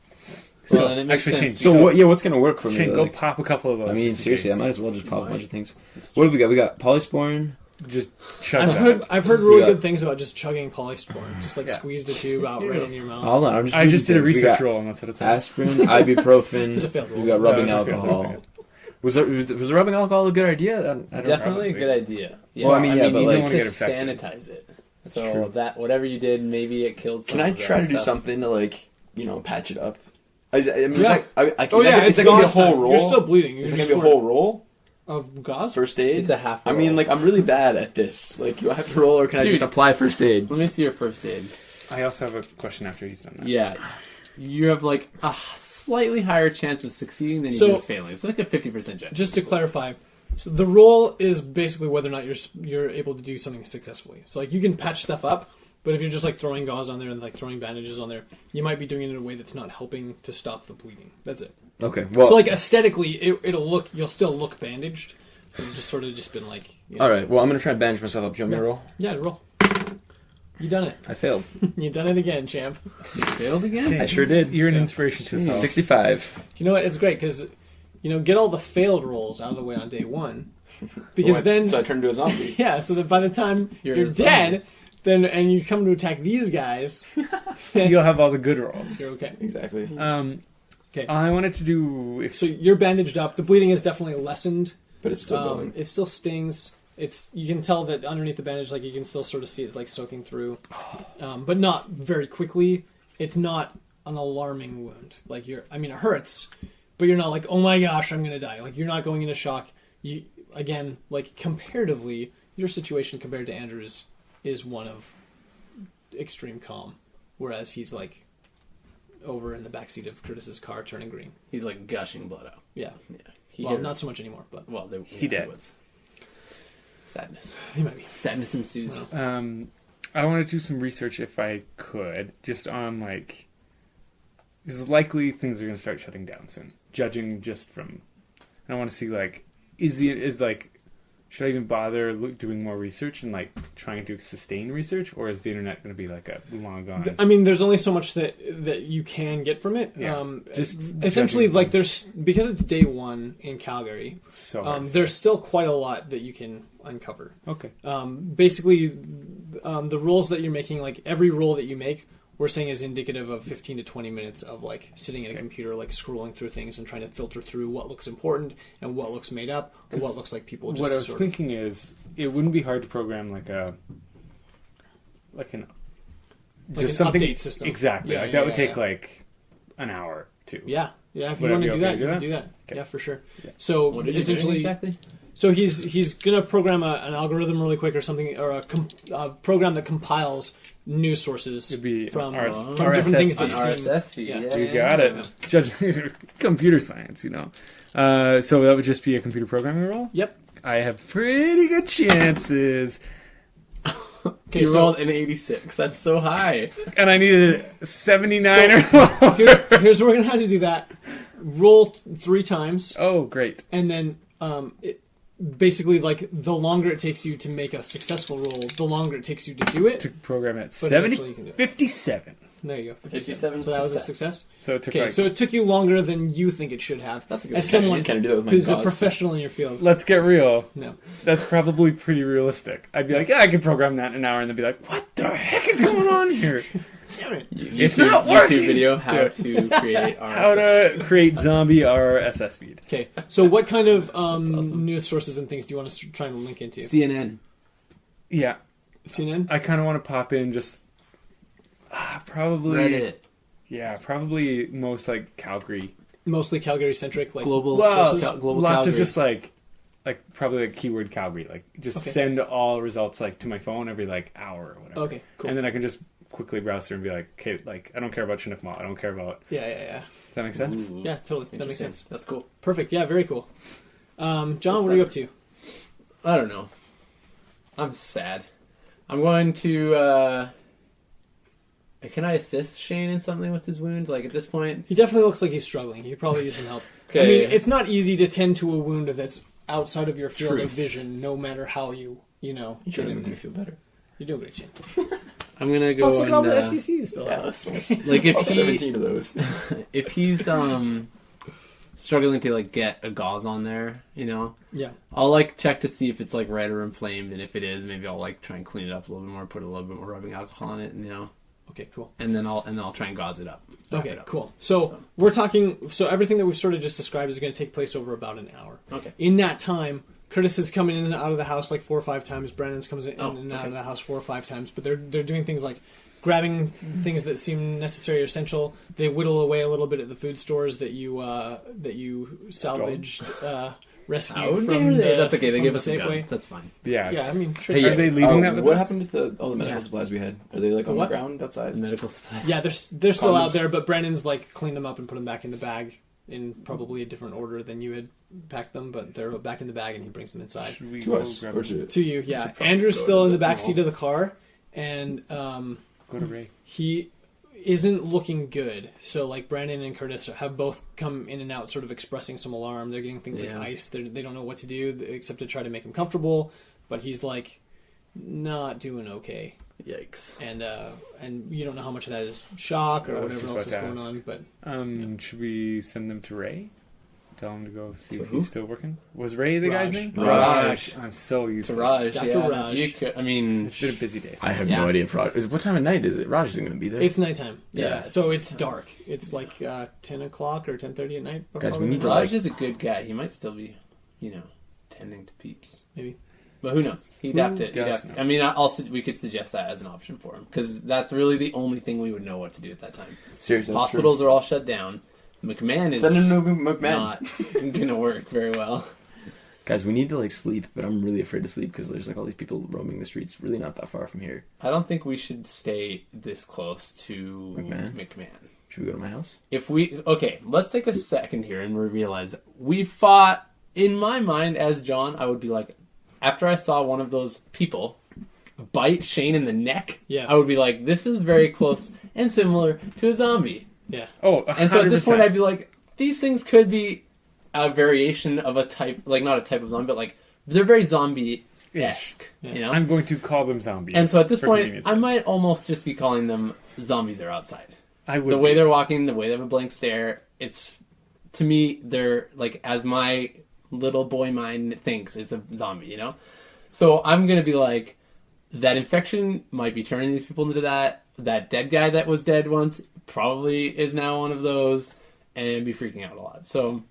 so actually, Shane. So what's going to work for me? Shane, go pop a couple of those. I mean, seriously, I might as well just pop a bunch of things. What have we got? We got polysporin. Just chug I've heard really good things about just chugging polysporin. Just like squeeze the tube out right in your mouth. Hold on, I just did a research roll, and that's what it's aspirin, ibuprofen. We got rubbing alcohol. Was the rubbing alcohol a good idea? Definitely a good idea. Yeah. Well, I mean, you but need like to sanitize it. So true. That whatever you did, maybe it killed. Can I try to do something to like patch it up? I mean, it's gonna be a whole roll. You're still bleeding. Is it gonna be a whole roll? Of gauze? First aid? It's a half roll. I mean, like, I'm really bad at this. Like, do I have to roll, or can I just apply first aid? Let me see your first aid. I also have a question after he's done that. Yeah. You have, like, a slightly higher chance of succeeding than you do failing. It's like a 50% chance. Just to clarify, so the roll is basically whether or not you're able to do something successfully. So, like, you can patch stuff up, but if you're just, like, throwing gauze on there and, like, throwing bandages on there, you might be doing it in a way that's not helping to stop the bleeding. That's it. Okay. Well. So like aesthetically, you'll still look bandaged. But just sort of just been like. All right. Well, I'm gonna try and bandage myself up. Do you want me to roll? Yeah, roll. You done it. I failed. You done it again, champ. You failed again? I sure did. You're an inspiration to us all. 65. You know what? It's great because get all the failed rolls out of the way on day one, because then So I turned into a zombie. yeah. So that by the time You're you're a dead, then and you come to attack these guys, You'll have all the good rolls. you're okay. Exactly. Okay. I wanted to do if So you're bandaged up. The bleeding is definitely lessened. But it's still going. It still stings. You can tell that underneath the bandage, like you can still sort of see it like soaking through, but not very quickly. It's not an alarming wound. Like it hurts, but you're not like, oh my gosh, I'm gonna die. Like you're not going into shock. Again, like comparatively, your situation compared to Andrew's is one of extreme calm, whereas he's like over in the backseat of Curtis's car turning green. He's like gushing blood out. Yeah. Yeah. Well, not so much anymore, but He did. Was. Sadness. he might be. Sadness ensues. I want to do some research if I could, just on like, because likely things are going to start shutting down soon. Judging just from, I want to see like, should I even bother doing more research and like trying to sustain research, or is the internet going to be like a long gone? I mean, there's only so much that you can get from it. Yeah. Just essentially, like because it's day one in Calgary. So there's still quite a lot that you can uncover. okay. Basically, the rolls that you're making, like every roll that you make, we're saying is indicative of 15 to 20 minutes of like sitting at a computer, like scrolling through things and trying to filter through what looks important and what looks made up or what looks like people just. What I was thinking is, it wouldn't be hard to program like an something update system. Exactly. Yeah, like yeah, that would yeah, take yeah. like an hour too. Yeah. If you Would I want be to do okay that, to you do can do that. Okay. Yeah, for sure. Yeah. So What are you essentially, doing exactly? so he's gonna program an algorithm really quick or something, or a program that compiles news sources It'd be from RSS different things An that seem. RSS feed. Yeah. You got it. Judge computer science, So that would just be a computer programming role? Yep. I have pretty good chances. Okay, You so rolled an 86. That's so high. And I needed a 79 or more. here's where we're gonna have to do that. Roll 3 times, Oh, great. and then basically, like the longer it takes you to make a successful roll, the longer it takes you to do it. To program at But eventually you can do it. 57. There you go. 57 So that was a success. success. So it took Okay, like, so it took you longer than you think it should have. That's a good As point. someone Can I do that with my who's a cause? professional in your field. let's get real. No. That's probably pretty realistic. I'd be like, yeah, I could program that in an hour, and then be like, what the heck is going on here? Damn it. It's not working. YouTube video how Yeah. to create RSS. How to create zombie RSS feed. Okay, so what kind of news sources and things do you want to try and link into? CNN. Yeah, CNN? I kind of want to pop in just probably Reddit. Yeah, probably most like Calgary. Mostly Calgary-centric, like Global sources? global Lots Calgary. of just like probably like keyword Calgary. Like just Okay. send all results like to my phone every like hour or whatever. Okay, cool. And then I can just quickly browse through and be like, okay, like I don't care about Chinook Mall. I don't care about. Yeah. Does that make sense? Ooh, Yeah, totally. That makes interesting. sense. That's cool. Perfect. Yeah, very cool. John, what are you up to? I don't know. I'm sad. I'm going to. Can I assist Shane in something with his wound? Like at this point, He definitely looks like he's struggling. He could probably use some help. Okay. I mean, it's not easy to tend to a wound that's outside of your field True. of vision, no matter how you You get trying to in make me there. feel better. You're doing great, Chin. I'm gonna go. Plus, look at all and, the STCs you still Yeah, have. like if all he 17 of those. if he's struggling to like get a gauze on there, Yeah. I'll like check to see if it's like red or inflamed, and if it is, maybe I'll like try and clean it up a little bit more, put a little bit more rubbing alcohol on it, Okay, cool. and then I'll try and gauze it up. Wrap Okay, it up. cool. So we're talking. So everything that we've sort of just described is going to take place over about an hour. Okay. In that time, Curtis is coming in and out of the house like 4 or 5 times. Brandon's comes in and out okay. of the house 4 or 5 times. But they're doing things like grabbing things that seem necessary or essential. They whittle away a little bit at the food stores that you salvaged, rescued How from dare the, they? That's okay. They from gave the us a Safeway. gun. That's fine. Yeah. Yeah, I mean, Hey, Are they leaving that with what us? happened to all the medical Yeah. supplies we had? Are they like on what? the ground outside? The medical supplies. yeah, they're still out Condoms. there, but Brandon's like cleaned them up and put them back in the bag in probably a different order than you had packed them, but they're back in the bag and he brings them inside. Should we To go us, grab or a- to To you, yeah. should probably Andrew's go still to in the the back mall. seat of the car, and go to Ray? he isn't looking good. So like Brandon and Curtis have both come in and out, sort of expressing some alarm. They're getting things like ice. They don't know what to do except to try to make him comfortable. But he's like not doing okay. Yikes. And you don't know how much of that is shock or whatever else is going on. But should we send them to Ray? Tell him to go see if who? he's still working. Was Ray the guy's name? Raj. I'm so useless. Raj, Dr. yeah. Raj. You could, I mean, It's been a busy day. I have no idea if Raj... What time of night is it? Raj isn't going to be there. it's nighttime. Yeah. Yeah. So it's dark. It's like 10 o'clock or 10:30 at night. Guys, probably. we need to, Raj is a good guy. He might still be, tending to peeps. Maybe. But who knows? He'd have to. does know? I mean, we could suggest that as an option for him because that's really the only thing we would know what to do at that time. Seriously, that's Hospitals are all shut down. McMahon is Send him to McMahon. not going to work very well. Guys, we need to like sleep, but I'm really afraid to sleep because there's like all these people roaming the streets. Really not that far from here. I don't think we should stay this close to McMahon? Should we go to my house? Let's take a second here and realize we fought. In my mind, as John, I would be like, after I saw one of those people bite Shane in the neck, I would be like, this is very close and similar to a zombie. Yeah. Oh, 100%. And so at this point, I'd be like, these things could be a variation of a type, like not a type of zombie, but like they're very zombie-esque. Yeah. I'm going to call them zombies. And so at this for point, convenience I sake. might almost just be calling them zombies are outside. I would The way they're walking, the way they have a blank stare, it's, to me, they're like, as my little boy mind thinks, it's a zombie, So I'm going to be like, that infection might be turning these people into that. That dead guy that was dead once probably is now one of those, and be freaking out a lot. So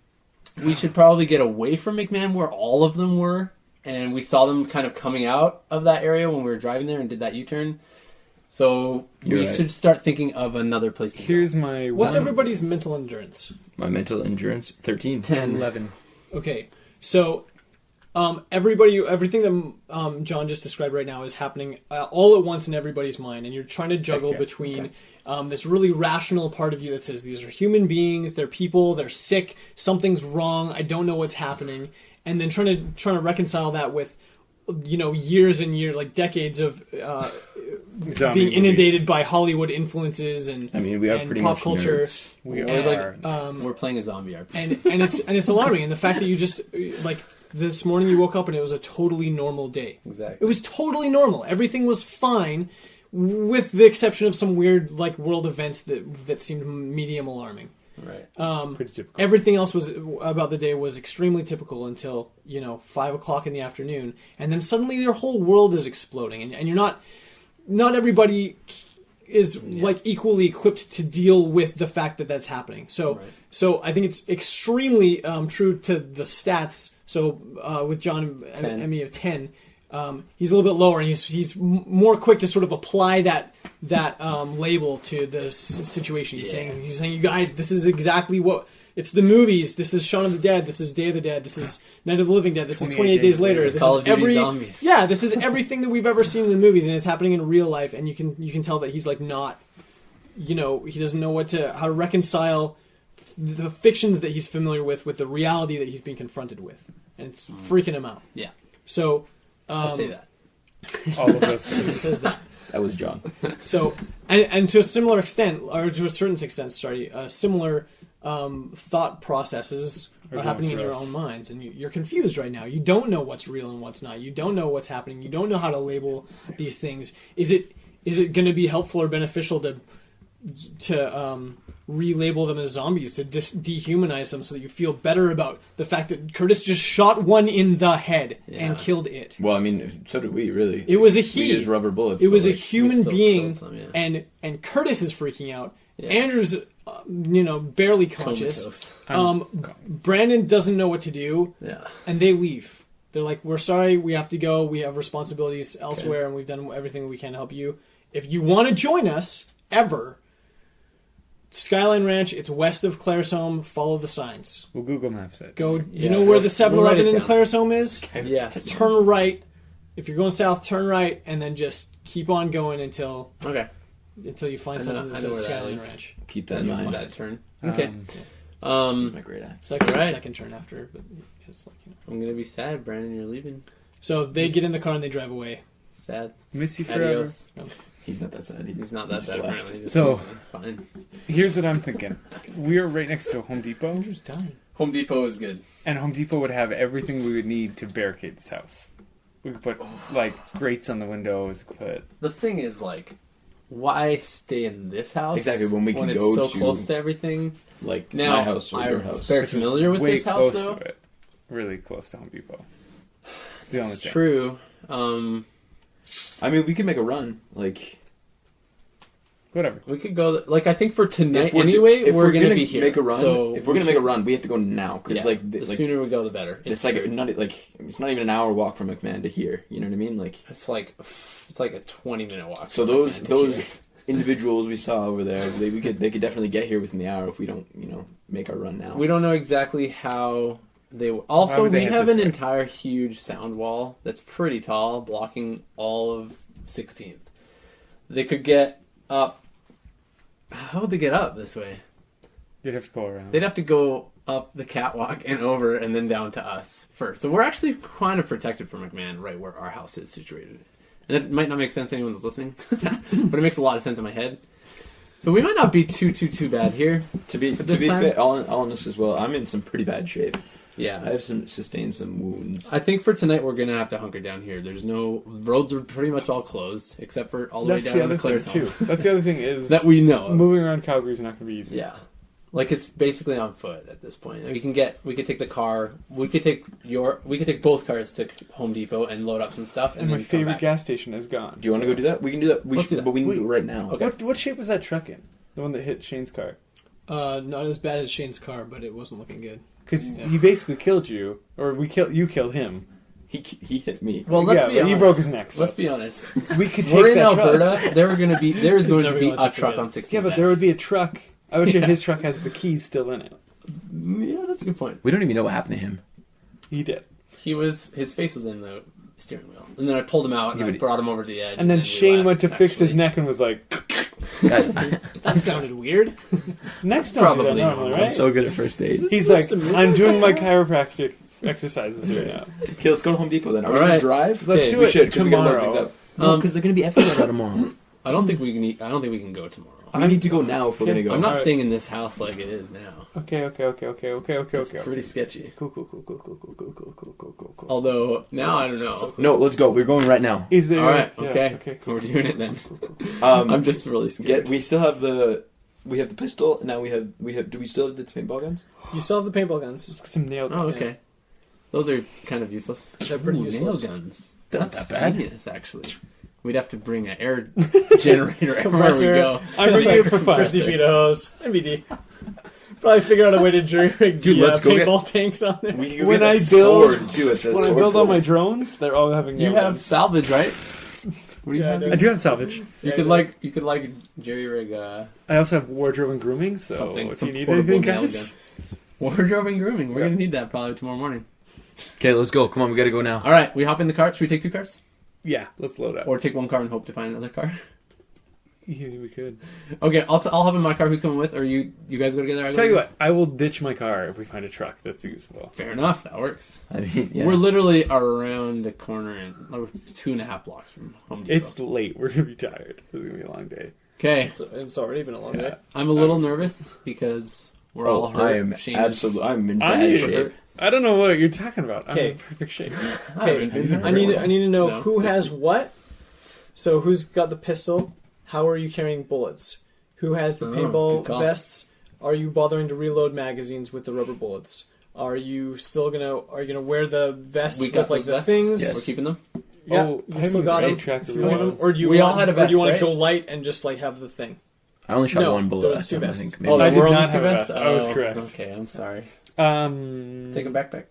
we should probably get away from McMahon where all of them were, and we saw them kind of coming out of that area when we were driving there and did that U-turn. So we should start thinking of another place to Here's go. my What's everybody's mental endurance? My mental endurance, 13. 11. Okay, so everything that John just described right now is happening all at once in everybody's mind, and you're trying to juggle between this really rational part of you that says these are human beings, they're people, they're sick, something's wrong, I don't know what's happening, and then trying to reconcile that with years and years, like decades of being inundated by Hollywood influences and we are and pretty pop much culture. nerds. We're playing a zombie RPG. And it's alarming, and the fact that you just like this morning you woke up and it was a totally normal day. Exactly. It was totally normal. Everything was fine, with the exception of some weird like world events that seemed medium alarming. Right. Pretty typical. Everything else was about the day was extremely typical until 5:00 in the afternoon, and then suddenly your whole world is exploding, and you're not everybody is like equally equipped to deal with the fact that that's happening. So I think it's extremely true to the stats. So with John and me of 10, he's a little bit lower, and he's more quick to sort of apply that label to the situation. He's saying, you guys, this is exactly what. It's the movies. This is Shaun of the Dead. This is Day of the Dead. This is Night of the Living Dead. This is 28 Days Later. This is Call of Duty Zombies. Yeah, this is everything that we've ever seen in the movies, and it's happening in real life. And you can tell that he's like not, he doesn't know how to reconcile the fictions that he's familiar with the reality that he's being confronted with, and it's freaking him out. Yeah. So I say that. All of those he things. says that. That was John. So, and to a similar extent, or to a certain extent, similar thought processes are happening in your own minds, and you're confused right now. You don't know what's real and what's not. You don't know what's happening. You don't know how to label these things. Is it going to be helpful or beneficial to relabel them as zombies, to dehumanize them, so that you feel better about the fact that Curtis just shot one in the head and killed it? Well, so did we, really. It was a We used rubber bullets. It was a like, human still being, killed some, and Curtis is freaking out. Yeah. Andrew's, barely conscious. Brandon doesn't know what to do, and they leave. They're like, "We're sorry, we have to go. We have responsibilities elsewhere, and we've done everything we can to help you. If you want to join us, Skyline Ranch, it's west of Claire's home. Follow the signs. We'll Google Maps it. Go. You know where the 7-Eleven in Claire's home is? Yeah. Turn right. If you're going south, turn right, and then just keep on going until you find something that says Skyline Ranch. Keep that in mind. That turn. Okay. My great eye. It's actually the second turn after, but it's like I'm gonna be sad, Brandon. You're leaving. So they get in the car and they drive away. Sad. Miss you forever. Adios. He's not that sad. He's not that just bad, left. apparently. He's So- fine. Here's what I'm thinking. We are right next to a Home Depot, Andrew's dying. Home Depot is good. and Home Depot would have everything we would need to barricade this house. We could put, like, grates on the windows, we could put... The thing is, like, why stay in this house? Exactly, when we can it's go so to- close to everything. Like Now, my house or your I'm house. very familiar with way this house, close though. to it. Really close to Home Depot. It's the only It's thing. true. I mean, we can make a run. Like, Whatever. We could go. Like, I think for tonight if we're anyway, if we're gonna be here. Make a run. So if we're gonna make a run, we have to go now because yeah, like the like sooner we go, the better. it's like true. it's not even an hour walk from McMahon to here. You know what I mean? Like, it's like a 20-minute walk. so from those McMahon to those here. individuals we saw over there, they could definitely get here within the hour if we don't make our run now. We don't know exactly how they. Why Also, would they we head have this an way? entire huge sound wall that's pretty tall, blocking all of 16th. They could get up. How would they get up this way? You'd have to go around. They'd have to go up the catwalk and over, and then down to us first. So we're actually kind of protected from McMahon, right where our house is situated. And it might not make sense to anyone that's listening, but it makes a lot of sense in my head. So we might not be too bad here. To be this time- fair, all in this as well, I'm in some pretty bad shape. I Yeah. have sustained some wounds. I think for tonight we're gonna have to hunker down here. There's no roads are pretty much all closed except for all the That's way the down to other thing, Claire's too. home. That's the other thing is... That we know of. Moving around Calgary is not going to be easy. Yeah. Like it's basically on foot at this point. We could take the car. We could take both cars to Home Depot and load up some stuff. And And my then come favorite back. gas station is gone. Do you want to go do that? We can do that. Let's do that. But we can Wait. do it right now. Okay. What shape was that truck in? The one that hit Shane's car? Not as bad as Shane's car, but it wasn't looking good. Because Yeah. he basically killed you, or you killed him. He hit me. Well, let's Yeah, be but honest. he broke his neck, so- Let's be honest. We could We're take in that truck. Alberta. There is going to never be gonna a take truck it. on 16th. Yeah, but there would be a truck. I bet you his truck has the keys still in it. Yeah, that's a good point. We don't even know what happened to him. He did. His face was in the steering wheel, and then I pulled him out and Yeah, I but- brought him over to the edge. And then we Shane left, went to fix his actually. neck and was like, Guys, That sounded weird. necks don't do that Probably normally, not. right? I'm so good at first aid. He's like, I'm doing my chiropractic exercises right now. Okay, let's go to Home Depot then. Are we All gonna right. drive? Let's Okay, do We it should, 'cause we gotta load tomorrow. things up. No, because they're gonna be everywhere by tomorrow. I don't think we can go tomorrow. We need to go now if we're gonna go. I'm not Alright. staying in this house like it is now. Okay. It's pretty sketchy. Cool. Although now I don't know. No, let's go. We're going right now. Is there? All right, yeah, okay, cool. we're doing it then. Um, I'm just really scared. we still have the pistol. And now we have. Do we still have the paintball guns? You still have the paintball guns. Let's get some nail Oh, guns. okay. Those are kind of useless. They're pretty Ooh, useless. Nail guns. They're not That's that bad. genius, actually. We'd have to bring an air generator everywhere we Compressor. go. I'm bringing it for fun. 50 feet of hose. NBD. Probably figure out a way to jury rig Dude, the let's go get- paintball tanks on there. We can When get a I build- sword too. It's a When I sword build all my pulse. drones, they're all having You nail have guns. salvage, right? What do you Yeah, have? I I do have salvage. You could like jerry rig I also have wardrobe and grooming, so something. if Some you need portable anything, nail guys. gun. Wardrobe and grooming. We're Yeah. gonna need that probably tomorrow morning. Okay, let's go. Come on, we gotta go now. All right, we hop in the car. Should we take 2 cars, Yeah, let's load up. or take 1 car and hope to find another car? Yeah, we could. Okay, I'll hop in my car. Who's coming with? Or you guys go together? I go Tell you together? what, I will ditch my car if we find a truck that's useful. Fair enough. That works. I mean, yeah. We're literally around the corner and like 2.5 blocks from Home Depot. It's late. We're gonna be tired. It's gonna be a long day. Okay. It's already been a long day. I'm a little nervous because we're all hurt. I am Shane is- absolutely. I'm in I bad need- shape. I don't know what you're talking about. I'm Okay. in perfect shape. I haven't been hurt. I need to know No. who has what. So who's got the pistol? How are you carrying bullets? Who has the Oh, paintball good call. vests? Are you bothering to reload magazines with the rubber bullets? Are you gonna wear the vests We with got like those the vests. things? Yes. We're keeping them. Yeah, Oh, I you still haven't got them. tracked If the you want reload. them, or do you We want, all had a or do you vest, want right? to go light and just like have the thing? I only shot No, one bullet there was last 2 time. I vests. think. Oh, I so did we're not only 2 have a vests? vest. I was Oh, correct. Okay, I'm sorry. Take Take a backpack.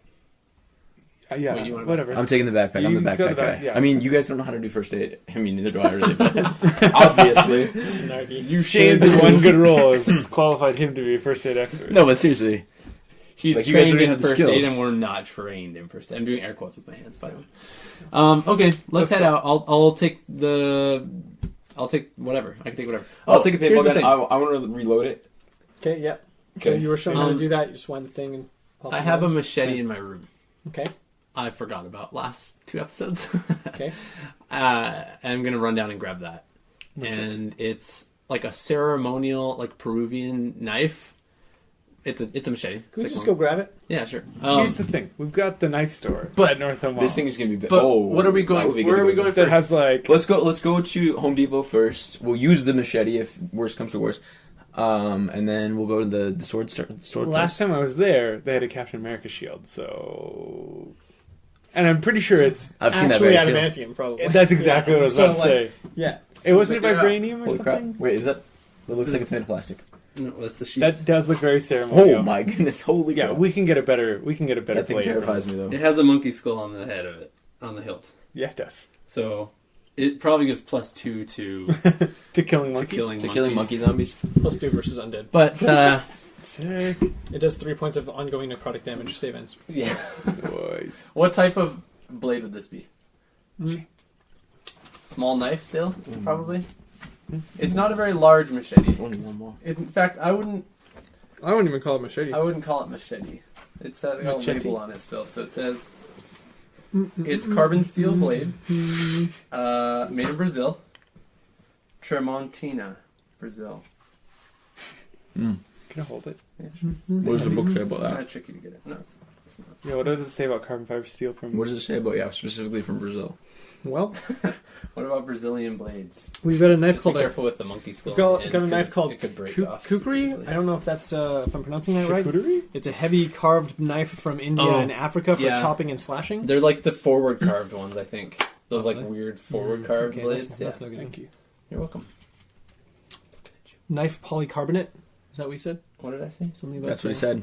Yeah, What, you want a whatever. I'm taking the backpack. I'm You the just got backpack the guy. back- yeah. I mean, you guys don't know how to do first aid. I mean, neither do I really. But obviously. Snarky. You Shane's should. one good role has qualified him to be a first aid expert. No, but seriously. He's Like, you guys trained don't in have the first skill. aid, and we're not trained in first aid. I'm doing air quotes with my hands, by the way. Okay, let's head out. I'll take whatever. I can take whatever. I'll take a here's paintball the gun. thing. I want to reload it. Okay, yeah. So Okay. you were showing how to do that. You just wind the thing and. pop I it have a in. machete in my room. Okay. I forgot about last 2 episodes. Okay. I'm gonna run down and grab that. and it's like a ceremonial, like Peruvian knife. It's a machete. Can we It's just like go grab it? Yeah, sure. Here's the thing: we've got the knife store at North Mall. This thing is gonna be big. But what are we going? Where are we going that first? has like Let's go to Home Depot first. We'll use the machete if worst comes to worst, and then we'll go to the sword store. last time I was there, they had a Captain America shield. So, and I'm pretty sure it's I've seen that Actually, very shield. adamantium, probably. that's exactly what I was about to say. Yeah. It wasn't pick it it up. vibranium or Holy crap! something. Wait, is that? It looks like it's made of plastic. No, that's the sheep. That does look very ceremonial. Oh my goodness! Holy Yeah, crap. we can get a better. We can get a better That thing blade. terrifies me though. It has a monkey skull on the head of it, on the hilt. Yeah, it does. So it probably gives +2 to To killing to monkeys. killing monkey zombies. +2 versus undead. But Sick. It does 3 points of ongoing necrotic damage. Save ends. yeah, Boys. what type of blade would this be? Small knife, still probably. It's not a very large machete. Only one more. In fact, I wouldn't even call it machete. call it machete. It's got a Machete. label on it still, so it says it's carbon steel blade, made in Brazil, Tremontina, Brazil. Can I hold it? Yeah, sure. What does the book say about It's kind that? of tricky to get it. No, it's not. Yeah, what does it say about carbon fiber steel from? What does it say about specifically from Brazil? Well, What about Brazilian blades? we've got a knife Just called be careful with the monkey skull. We've got, and got a knife because called it could break ku- off. kukri. easily. I don't know if that's if I'm pronouncing that right. Charcuterie? It's a heavy carved knife from India Oh, and Africa for yeah. chopping and slashing. They're like the forward carved ones, I think. Those like Probably. weird forward carved Okay, blades. that's no good. Thank you. You're welcome. Knife polycarbonate. Is that what you said? What did I say? Something about That's what he said.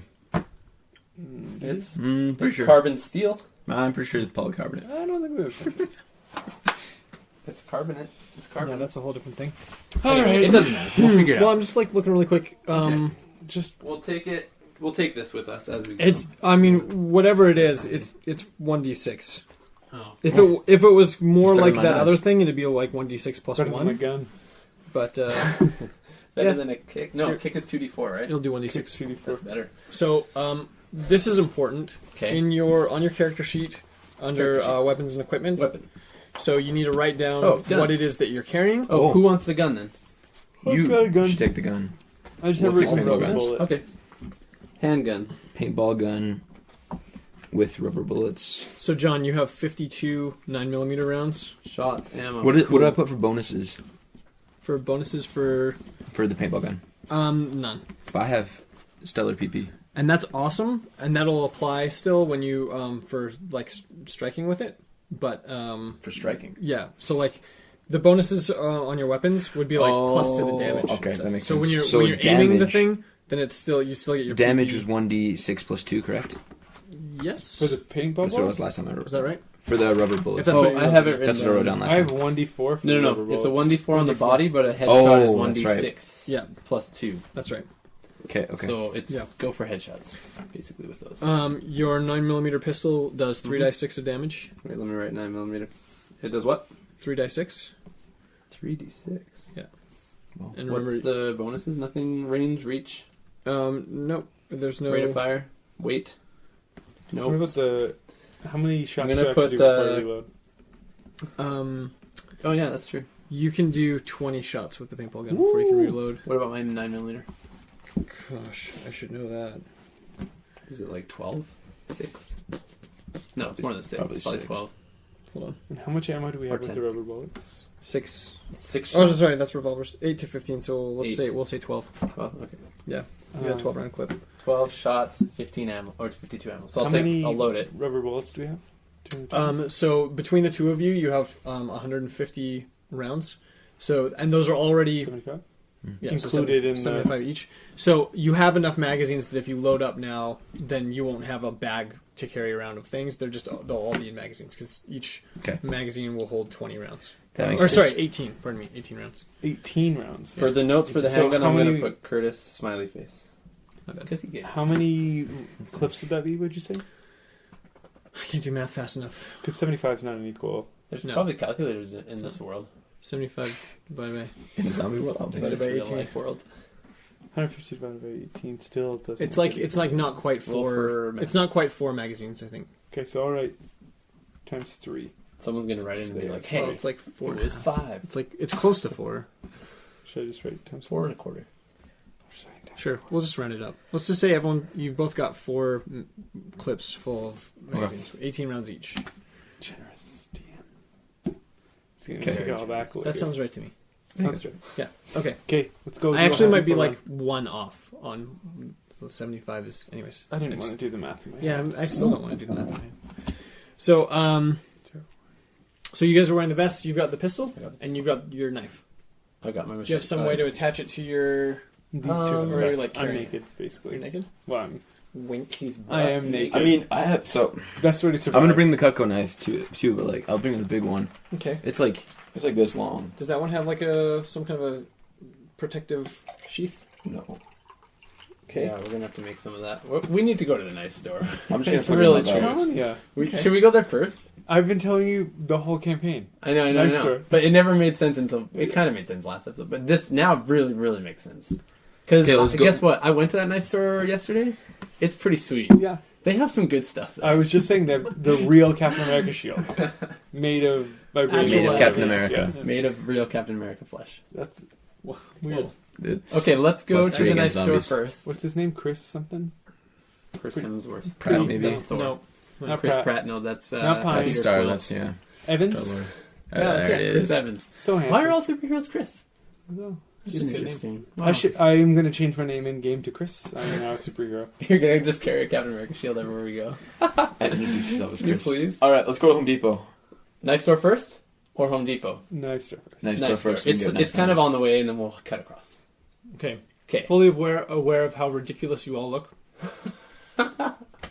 It's Pretty sure. carbon steel. I'm pretty sure it's polycarbonate. I don't think that's something. It's carbonate. It's Yeah, carbonate. that's a whole different thing. Anyway, it doesn't matter. We'll figure it Well, out. I'm just like looking really quick. Just We'll take it. We'll take this with us as we go. It's. I mean, whatever it is, it's 1d6. Oh. If it was more It's better like than that my other knife. thing, it'd be like 1d6 plus better than my 1. gun. But Better Yeah. than a kick. No, Here. kick is 2d4, right? it'll do Six 1d6. CD4. That's better. So this is important. Okay. On your character sheet under Character sheet. weapons and equipment. Weapon. So you need to write down Oh, gun. what it is that you're carrying. Oh, who wants the gun then? You got a gun. should take the gun. I just We'll have take rubber all the guns. bullet. Okay. Handgun. Paintball gun with rubber bullets. So John, you have 52 9mm rounds Shot ammo. What Cool. do I put for bonuses for bonuses for for the paintball gun? none. I have stellar PP. And that's awesome, and that'll apply still when you for like striking with it. But For striking. yeah, so like the bonuses on your weapons would be like plus to the damage. Okay, that makes so sense. when you're So when you're aiming the damage- thing, then it's still you still get your Damage PP. was 1d6 plus 2, correct? Yes. For the paintball That's what it was bullets? last time I wrote. Is that right? For the rubber bullets. If that's Oh, what you I have it written That's what I wrote down last I have time. 1d4 for No, the no, rubber no. It's a bullets. 1d4 on the 1d4. body, but a headshot Oh, is that's 1d6 Yeah, plus 2. that's right. Okay, okay. So it's Yeah. go for headshots, basically, with those. Your 9mm pistol does 3 Mhm. die 6 of damage. Wait, let me write 9mm. It does what? 3 die 6. 3d6. Well, And What's remember, the bonuses? Nothing. Range, reach, no, there's no rate of fire, weight. No. What about the... How many shots gonna do I have to put, do before I reload? Oh yeah, that's true. You can do 20 shots with the paintball gun before you can Woo! reload. What about my 9mm? Gosh, I should know that. Is it like 12? 6? No, it's more than 6. Probably It's probably 6. 12. Hold on. And how much ammo do we have Or with 10. the rubber bullets? 6. It's 6 Oh, shots. sorry, that's revolvers. 8 to 15, so Eight. we'll say 12. 12, okay. Yeah, you got a 12 round clip. 12 shots, 15 ammo, or it's 52 ammo. So How many I'll load it. rubber bullets do we have? 220? So between the two of you, you have 150 rounds. So and those are already 75? yeah, so Included in the- 75 each. So you have enough magazines that if you load up now, then you won't have a bag to carry around of things. They'll all be in magazines because each Okay. magazine will hold 20 rounds. That makes Or sense. sorry, 18. Pardon me, 18 rounds. 18 rounds. For the notes for the So handgun, how I'm going many- to put Curtis smiley face. Not bad. Because he gave. How many clips would that be, would you say? I can't do math fast enough. Because 75 is not an equal... There's No. probably calculators in So- this world. 75 divided by. In the zombie world, I'll But take Divided it's it. by real 18. life world. 150 divided by 18 still doesn't... It's like not quite Roll four. for It's not quite 4 magazines, I think. Okay, so I'll write times 3. Someone's gonna write in and be like, Well, "Hey, it's like 4. it was 5, It's close to 4. Should I just write times 4 and a quarter." Sure, we'll just round it up. Let's just say you both got 4 clips full of magazines, 18 rounds each. Generous DM. It's gonna Okay. take it all back. That sounds right to me. Sounds good. Yeah. Okay. Okay, let's go. I actually might be like 1 off on. So 75 is, anyways. I didn't want to do the math in my head. Yeah, I still don't want to do the math in my head. So, so you guys are wearing the vest. You've got the pistol, and you've got your knife. I got my machine. Do you have some way to attach it to your? These two. or are you, Yes, like, I'm carrying naked, basically. You're naked. Well, I'm, Wink. He's I am naked. I mean, I have best way to survive. I'm gonna bring the Cutco knife too, but like I'll bring the big one. Okay. It's like this long. Does that one have like some kind of a protective sheath? No, Okay. Yeah, we're gonna have to make some of that. We need to go to the knife store. I'm just gonna It's put really it in my true. belt. Yeah. Okay. Should we go there first? I've been telling you the whole campaign. I know, Knife store. but it never made sense until it kind of made sense last episode. But this now really, really makes sense. Because Okay, let's go. guess what? I went to that knife store yesterday. It's pretty sweet. Yeah. They have some good stuff. Though. I was just saying that the real Captain America shield, made of vibration. Made of Captain wires. America. Yeah. Made of real Captain America flesh. That's weird. It's Okay, let's go Plus to 3 the knife against store zombies. first. What's his name? Chris something? Chris Hemsworth. Pratt, maybe. That's Thor. No. Not Chris Pratt. Pratt. No, that's Not Pine. That's Peter Star. Quill. That's Evans. Star-Lord. Yeah, that's there it. it Chris is. Evans. So handsome. Why are all superheroes Chris? No. That's It's a good name. interesting. I am gonna change my name in game to Chris. I am now a superhero. You're gonna just carry a Captain America shield everywhere we go. And introduce yourself as You Chris. please. All right, let's go to Home Depot. Knife store first or Home Depot? Nice stuff. Knife Knife store first. We It's can get it's kind of knives. on the way, and then we'll cut across. Okay. Okay. Fully aware of how ridiculous you all look.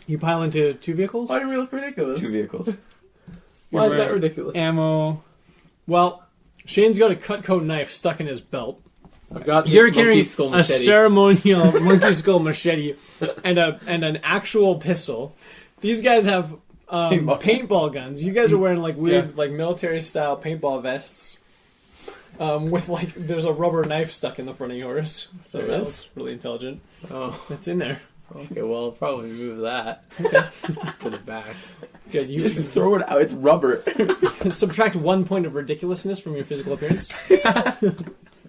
You pile into 2 vehicles. Why do we look ridiculous? 2 vehicles. Why is You're that ridiculous? Ammo. Well, Shane's got a Cutco knife stuck in his belt. I've got this You're monkey carrying skull a machete. ceremonial monkey skull machete and an actual pistol. These guys have paintball guns. You guys are wearing like weird, like military style paintball vests. With like, there's a rubber knife stuck in the front of yours. So There that is? looks really intelligent. Oh, It's in there. okay. Well, I'll probably move that to the back. Good. You Just throw it out. It's rubber. subtract 1 point of ridiculousness from your physical appearance.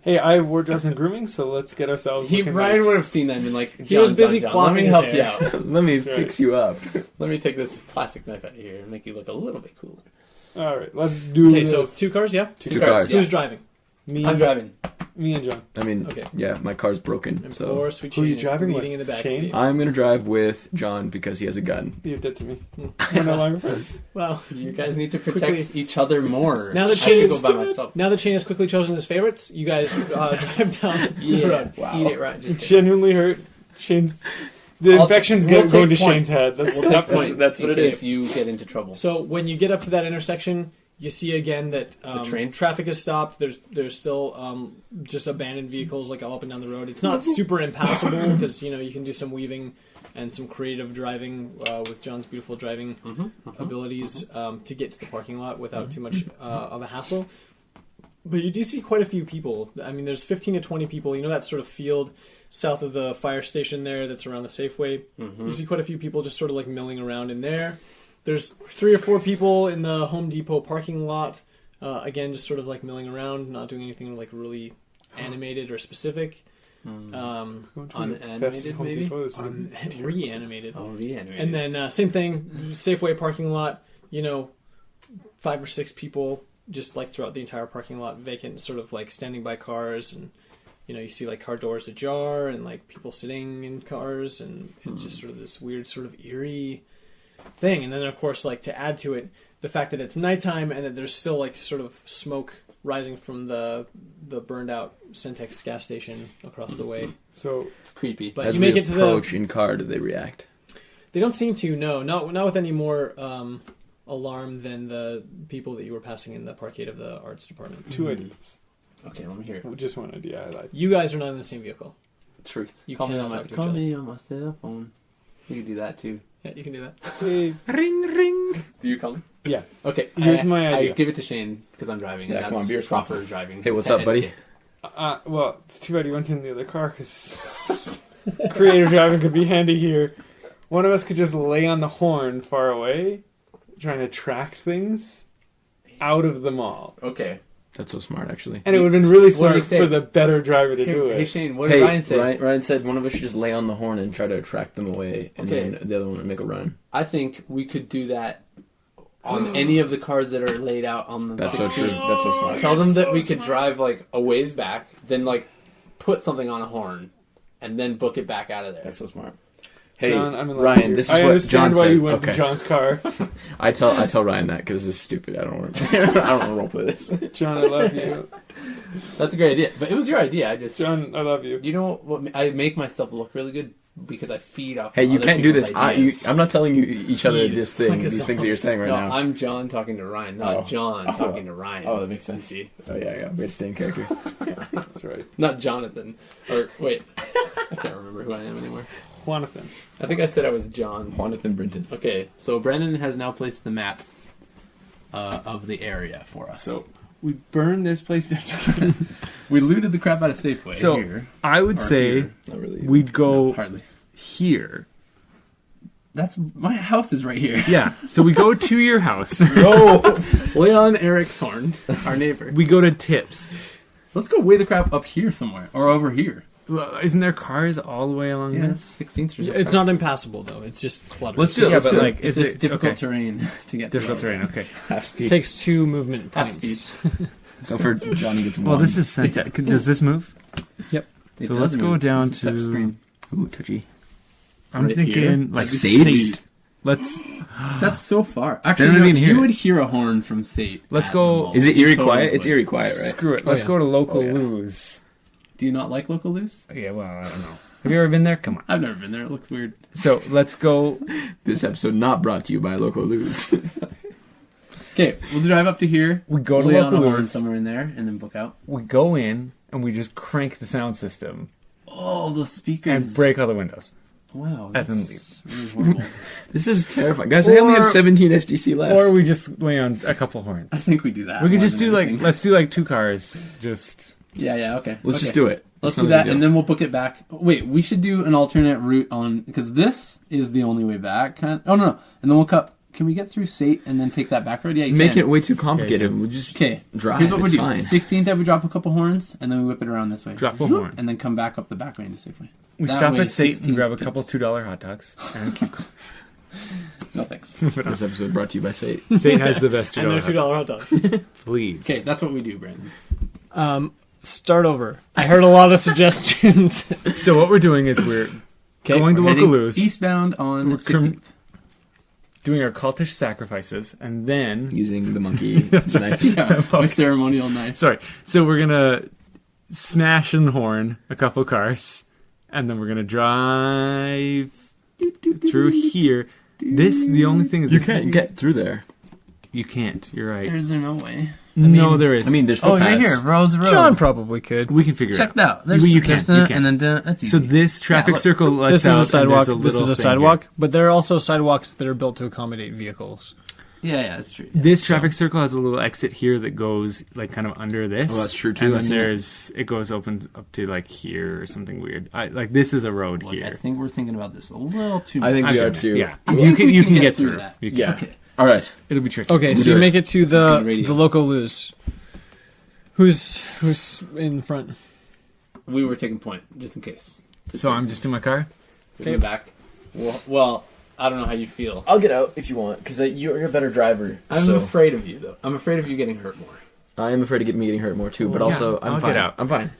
Hey, I have wardrobes and grooming, so let's get ourselves. looking Ryan nice. would have seen them and like. He was John, busy John, quaffing let me his help hair. you out. Let me right. fix you up. Let me take this plastic knife out of here and make you look a little bit cooler. All right, let's do Okay, this. so 2 cars, yeah? Two cars. Who's driving? me, I'm driving. me and John. I mean, Okay. yeah, my car's broken, And so poor sweet Who are Shane you is driving bleeding with? in the back Shane? seat. I'm gonna drive with John because he has a gun. You're dead to me. We're no longer friends. Well, You guys need to protect Quickly. each other more. Now that I should Shane's- go by myself. now that Shane has quickly chosen his favorites, you guys drive down the Yeah, road. Wow. eat it right. Just kidding. Genuinely hurt. Shane's. The I'll infection's we'll going to take point. Shane's head. That's We'll take point. That's what in it case is. you get into trouble. So when you get up to that intersection, you see again that train? traffic is stopped. There's still just abandoned vehicles like all up and down the road. It's not super impassable because you can do some weaving and some creative driving with John's beautiful driving abilities to get to the parking lot without too much of a hassle. But you do see quite a few people. I mean, there's 15 to 20 people. You know that sort of field south of the fire station there that's around the Safeway? You see quite a few people just sort of like milling around in there. There's 3 or 4 people in the Home Depot parking lot. Again, just sort of like milling around, not doing anything like really animated or specific. Unanimated, maybe? Reanimated. Oh, reanimated. And then same thing, Safeway parking lot, 5 or 6 people just like throughout the entire parking lot vacant, sort of like standing by cars, and you see like car doors ajar and like people sitting in cars, and it's just sort of this weird sort of eerie thing. And then of course, like to add to it, the fact that it's nighttime and that there's still like sort of smoke rising from the burned out Centex gas station across the way. So creepy. But As you we make it to the approach in car, do they react? They don't seem to, no. Not with any more alarm than the people that you were passing in the parkade of the arts department. 2 ideas. Okay, let me hear it. Just one idea I like. You guys are not in the same vehicle. Truth. You Call me cannot on my talk to each call other. me on my cell phone. You can do that too. Yeah, you can do that. Hey, Ring, ring. Do you call me? yeah. Okay. Here's my idea. I give it to Shane because I'm driving. Yeah, and come on, that's be responsible. proper driving. Hey, what's up, buddy? Well, it's too bad you went in the other car because creative driving could be handy here. One of us could just lay on the horn far away, trying to track things. out of the mall. Okay. That's so smart, actually. And it would have been really What did he smart say? for the better driver to do it. Hey Shane, what did Ryan say? Ryan said one of us should just lay on the horn and try to attract them away, and then the other one would make a run. I think we could do that on any of the cars that are laid out on the That's 16. so true. That's so smart. Tell them that so we could smart. drive like a ways back, then like put something on a horn, and then book it back out of there. That's so smart. Hey, John, I'm in love Ryan, with you. this is I what understand John why said. you went Okay. to John's car. I tell Ryan that because this is stupid. I don't want to. I don't want to roleplay this. John, I love you. That's a great idea, but it was your idea. I just, John, I love you. you know what? I make myself look really good because I feed off. Hey, you other can't do people's this. ideas. I'm not telling you each other Feed. this thing. Like a These things that you're saying right No, now. I'm John talking to Ryan, not Oh. John Oh. talking to Ryan. Oh, that makes sense. See? Oh yeah. We have to stay in character. That's right. Not Jonathan. Or wait, I can't remember who I am anymore. Jonathan. I think I said I was John. Jonathan Brinton. Okay, so Brendan has now placed the map of the area for us. So we burned this place down. we looted the crap out of Safeway So here. I would Or say here. Not really. we'd go No, hardly. here. That's my house is right here. Yeah. So we go to your house. Go lay on Eric's horn, our neighbor. We go to Tips. Let's go weigh the crap up here somewhere or over here. Well, isn't there cars all the way along this? 16th Street. It's not impassable though. It's just clutter. Let's do it. Yeah, Let's but do it. like it's Is just it difficult okay. terrain to get. Difficult through. terrain. Okay. half speed. It takes 2 movement Half points. So for Johnny gets one. Well, this is Santa. Does this move? It So does let's go move. down It's a touch to- screen. Ooh, touchy. I'm Right thinking here? like Sate? Sate. Let's That's so far. They're Actually, not you, even here. you would hear a horn from Sate. Let's at go- the mall. Is it eerie Totally quiet? It's would. eerie quiet, right? screw it. Oh, Let's yeah. go to local Oh, yeah. Lose. Do you not like local loose? Yeah, well, I don't know. Have you ever been there? Come on. I've never been there. It looks weird. So let's go. This episode not brought to you by Local Lose. Okay, we'll drive up to here. We go to lay on local a horn Lose. somewhere in there, and then book out. We go in and we just crank the sound system Oh, those speakers! and break all the windows. Wow, And then that's really horrible. This is terrifying, guys. I only have 17 SGC left. Or we just lay on a couple horns. I think we do that. We could more just than do anything. let's do like 2 cars. Just Yeah, okay. Let's Okay. just do it. Let's It's do not a that, big and deal. then we'll book it back. Wait, we should do an alternate route on because this is the only way back. Oh no, and then we'll cut. Can we get through Sate and then take that back road? Yeah, you Make can. it way too complicated. Yeah, We'll just Okay, drive. here's what we're It's doing. fine. 16th, we drop a couple horns, and then we whip it around this way. drop a horn. And then come back up the back way into Safeway. We That stop way, at Sate 16 and grab a pips. couple $2 hot dogs and keep going. No thanks. This episode brought to you by Sate. Sate has the best And they're $2 $2 hot hot dogs. dogs. Please. Okay, that's what we do, Brandon. Start over. I heard a lot of suggestions. So what we're doing is we're Okay, going to we're local heading Lose, eastbound on We're 16th. doing our cultish sacrifices, and then Using the monkey knife. Yeah, my ceremonial knife. sorry. So we're gonna smash and horn a couple cars, and then we're gonna drive through here. The only thing is You can't get through there. You can't. You're right. There's no way. No, there is. I mean, there's Oh, footpaths. right here, Rose Road. John probably could. we can figure Check it it out. out. There's, You can, there's you a- can. and then that's easy. So this traffic look. circle lets This is out, a and sidewalk. there's This is little a thing sidewalk, here. but there are also sidewalks that are built to accommodate vehicles. yeah, it's true. This traffic circle has a little exit here that goes like kind of under this. Oh, that's true, too. And I've then seen it goes open up to like here or something weird. Like this is a road Look, I here. think we're thinking about this a little too much. I think we Okay, are too. Yeah, I you think can we you can can get get through through. that. You can. Yeah. Okay. All right. It'll be tricky. Okay, so do you it. make it to Radio. the local Lose. Who's in front? We were taking point, just in case. So I'm just in my car. In the back. Well, I don't know how you feel. I'll get out if you want, because you're a better driver. I'm so afraid of you, though. I'm afraid of you getting hurt more. I am afraid of me getting hurt more too, but Well, also yeah, I'm I'll fine. get out. I'm fine.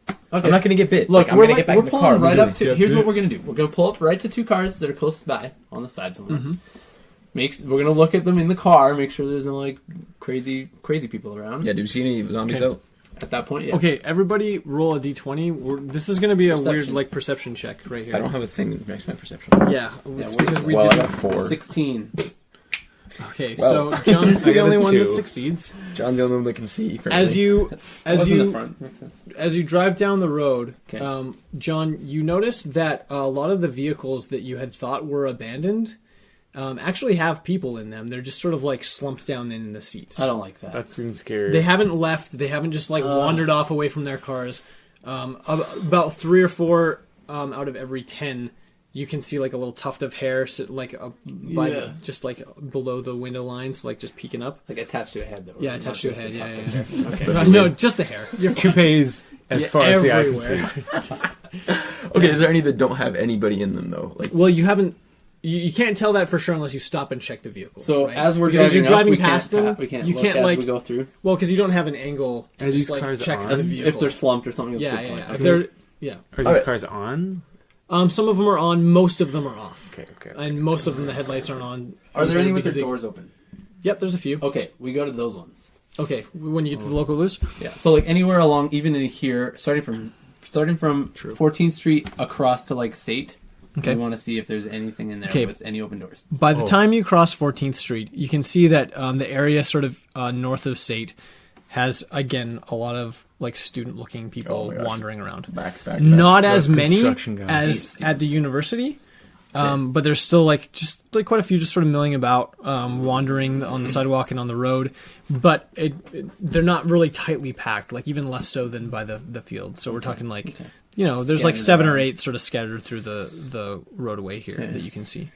Okay. I'm not gonna get bit. Look, I'm we're, gonna get back we're in the pulling car. right We're up to. doing it. Here's what we're gonna do. We're gonna pull up right to 2 cars that are close by on the side somewhere. We're gonna look at them in the car, make sure there's no like crazy people around. Yeah, do you see any zombies Okay. out? At that point, yeah. Okay, everybody roll a d20. This is going to be a weird Perception. perception check right here. I don't have a thing that makes my perception. Yeah, it's what because is we Well, I didn't. got a 4. 16. Okay, Well. so John's I the got a only one 2. that succeeds. John's the only one that can see. Currently. As you I was in the you front. Makes sense. as you drive down the road, Okay. John, you notice that a lot of the vehicles that you had thought were abandoned actually have people in them. They're just sort of like slumped down in the seats. I don't like that. That seems scary. They haven't left. They haven't just like wandered off away from their cars. About 3 or 4 out of every 10 you can see like a little tuft of hair just like below the window lines, like just peeking up. Like attached to a head, though. Yeah, attached to a head. Yeah. Okay. No, just the hair. You're Toupees as far as the eye can everywhere. see. Okay, is there any that don't have anybody in them though? Like, Well, you haven't. You can't tell that for sure unless you stop and check the vehicle. So right? as we're Because driving, you're driving up, past them, we can't you look can't as like we go through. well, because you don't have an angle to Are these just like cars check on? the vehicle. If they're slumped or something. That's yeah, a good yeah, point. yeah. If Okay. they're yeah. Are these Alright. cars on? Some of them are on. Most of them are off. Okay. And most of them, the headlights aren't on. Are there any with because their they- doors open? Yep, there's a few. Okay, we go to those ones. Okay, when you get to the local loose. Yeah. So like anywhere along, even in here, starting from 14th Street across to like Sate. Okay. We want to see if there's anything in there Okay. with any open doors. By the time you cross 14th Street, you can see that the area sort of north of Sate has, again, a lot of like student-looking people Oh my gosh. wandering around. back. Not as Those many construction guys. as at the university, but there's still like just like quite a few just sort of milling about, wandering on the sidewalk and on the road. But they're not really tightly packed, like even less so than by the field. So we're talking like, there's like Scattered 7 or around. 8 sort of scattered through the roadway here that you can see.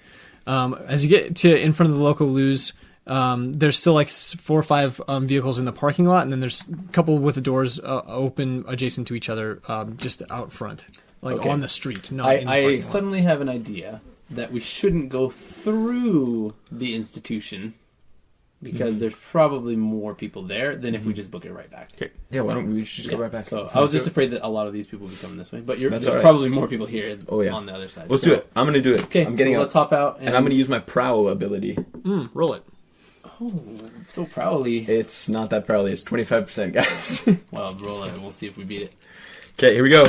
As you get to in front of the local loos, there's still like 4 or 5 vehicles in the parking lot, and then there's a couple with the doors open adjacent to each other, just out front, like Okay. on the street, not in the I parking lot. suddenly have an idea that we shouldn't go through the institution because there's probably more people there than if we just book it right back. Okay. Yeah, why don't we just go right back? So I was just afraid that a lot of these people would be coming this way, but That's there's all right. probably more people here Oh, yeah. on the other side. Let's So- do it. I'm gonna do it. Okay, I'm getting so out, let's hop out, and I'm gonna use my prowl ability. Roll it. Oh, so proudly. It's not that proudly. It's 25%, guys. Well, roll it, and we'll see if we beat it. Okay, here we go.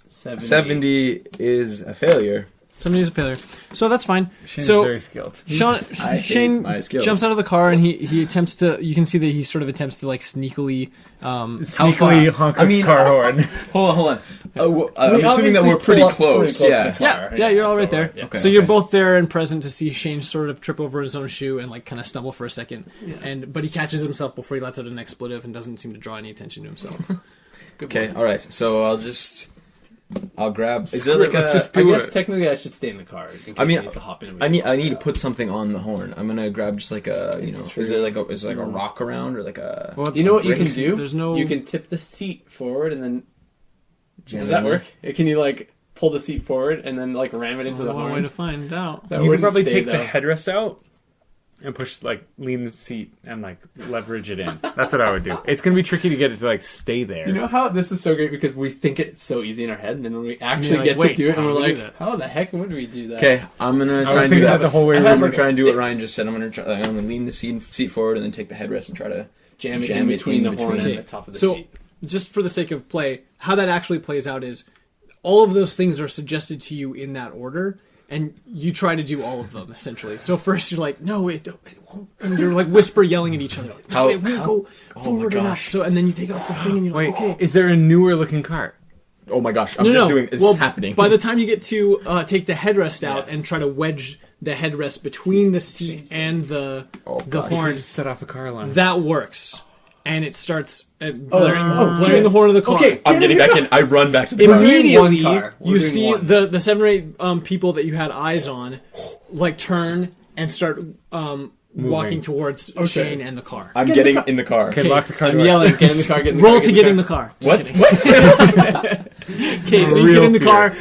70. 70 is a failure. 70 is a failure, so that's fine. Shane's so very skilled. Shane my skills. jumps out of the car and he attempts to. You can see that he sort of attempts to like sneakily. Sneakily honk a I mean, car horn. Hold on. I'm We assuming that obviously we're pretty pull up close. to Yeah. the car. Yeah, you're all right so, there. yeah. Okay. So you're both there and present to see Shane sort of trip over his own shoe and like kind of stumble for a second, but he catches himself before he lets out an expletive and doesn't seem to draw any attention to himself. Okay. All right. So I'll grab. Is there like Let's a? just I do guess it. technically I should stay in the car. In case I mean, he needs to hop in. I need to put something on the horn. I'm gonna grab just like a, true. is there like a rock around or like a? Well, You know what you can Brings- do? there's no- You can tip the seat forward and then. jam Does it that in work? Can you like pull the seat forward and then like ram it into the one way horn? to find out. That You could wouldn't probably stay, take though. the headrest out and push, like, lean the seat and, like, leverage it in. That's what I would do. It's going to be tricky to get it to, like, stay there. You know how this is so great because we think it's so easy in our head, and then when we actually like, get to wait, do it, and how we're do we like, do that? "How the heck would we do that?" Okay, I'm gonna was try and do thinking that about the whole way I'm around. gonna try and do Stick. what Ryan just said. I'm gonna lean the seat forward and then take the headrest and try to jam it Jam in it between in the horn between. and the top of the So, seat. just for the sake of play, how that actually plays out is all of those things are suggested to you in that order, and you try to do all of them essentially. So first you're like, "No, it won't," and you're like whisper yelling at each other, like, "No, it won't go forward enough." So and then you take off the thing and you're Wait, like, "Okay." is there a newer looking car? Oh my gosh, I'm just doing it's well, happening. By the time you get to take the headrest out and try to wedge the headrest between the seat and the gosh. horn, Just set off a car alarm. that works. And it starts blaring the horn of the car. Okay, I'm getting back in. I run back to the car. Immediately, One car. We're you doing see one. the 7 or 8 people that you had eyes on, like turn and start walking towards Shane and the car. I'm getting in the car. Okay, lock the car I'm doors. yelling, "Get in the car! Get in the Roll car! to get in the car. Just What? kidding. What? Okay, so you Real get in the fear. car.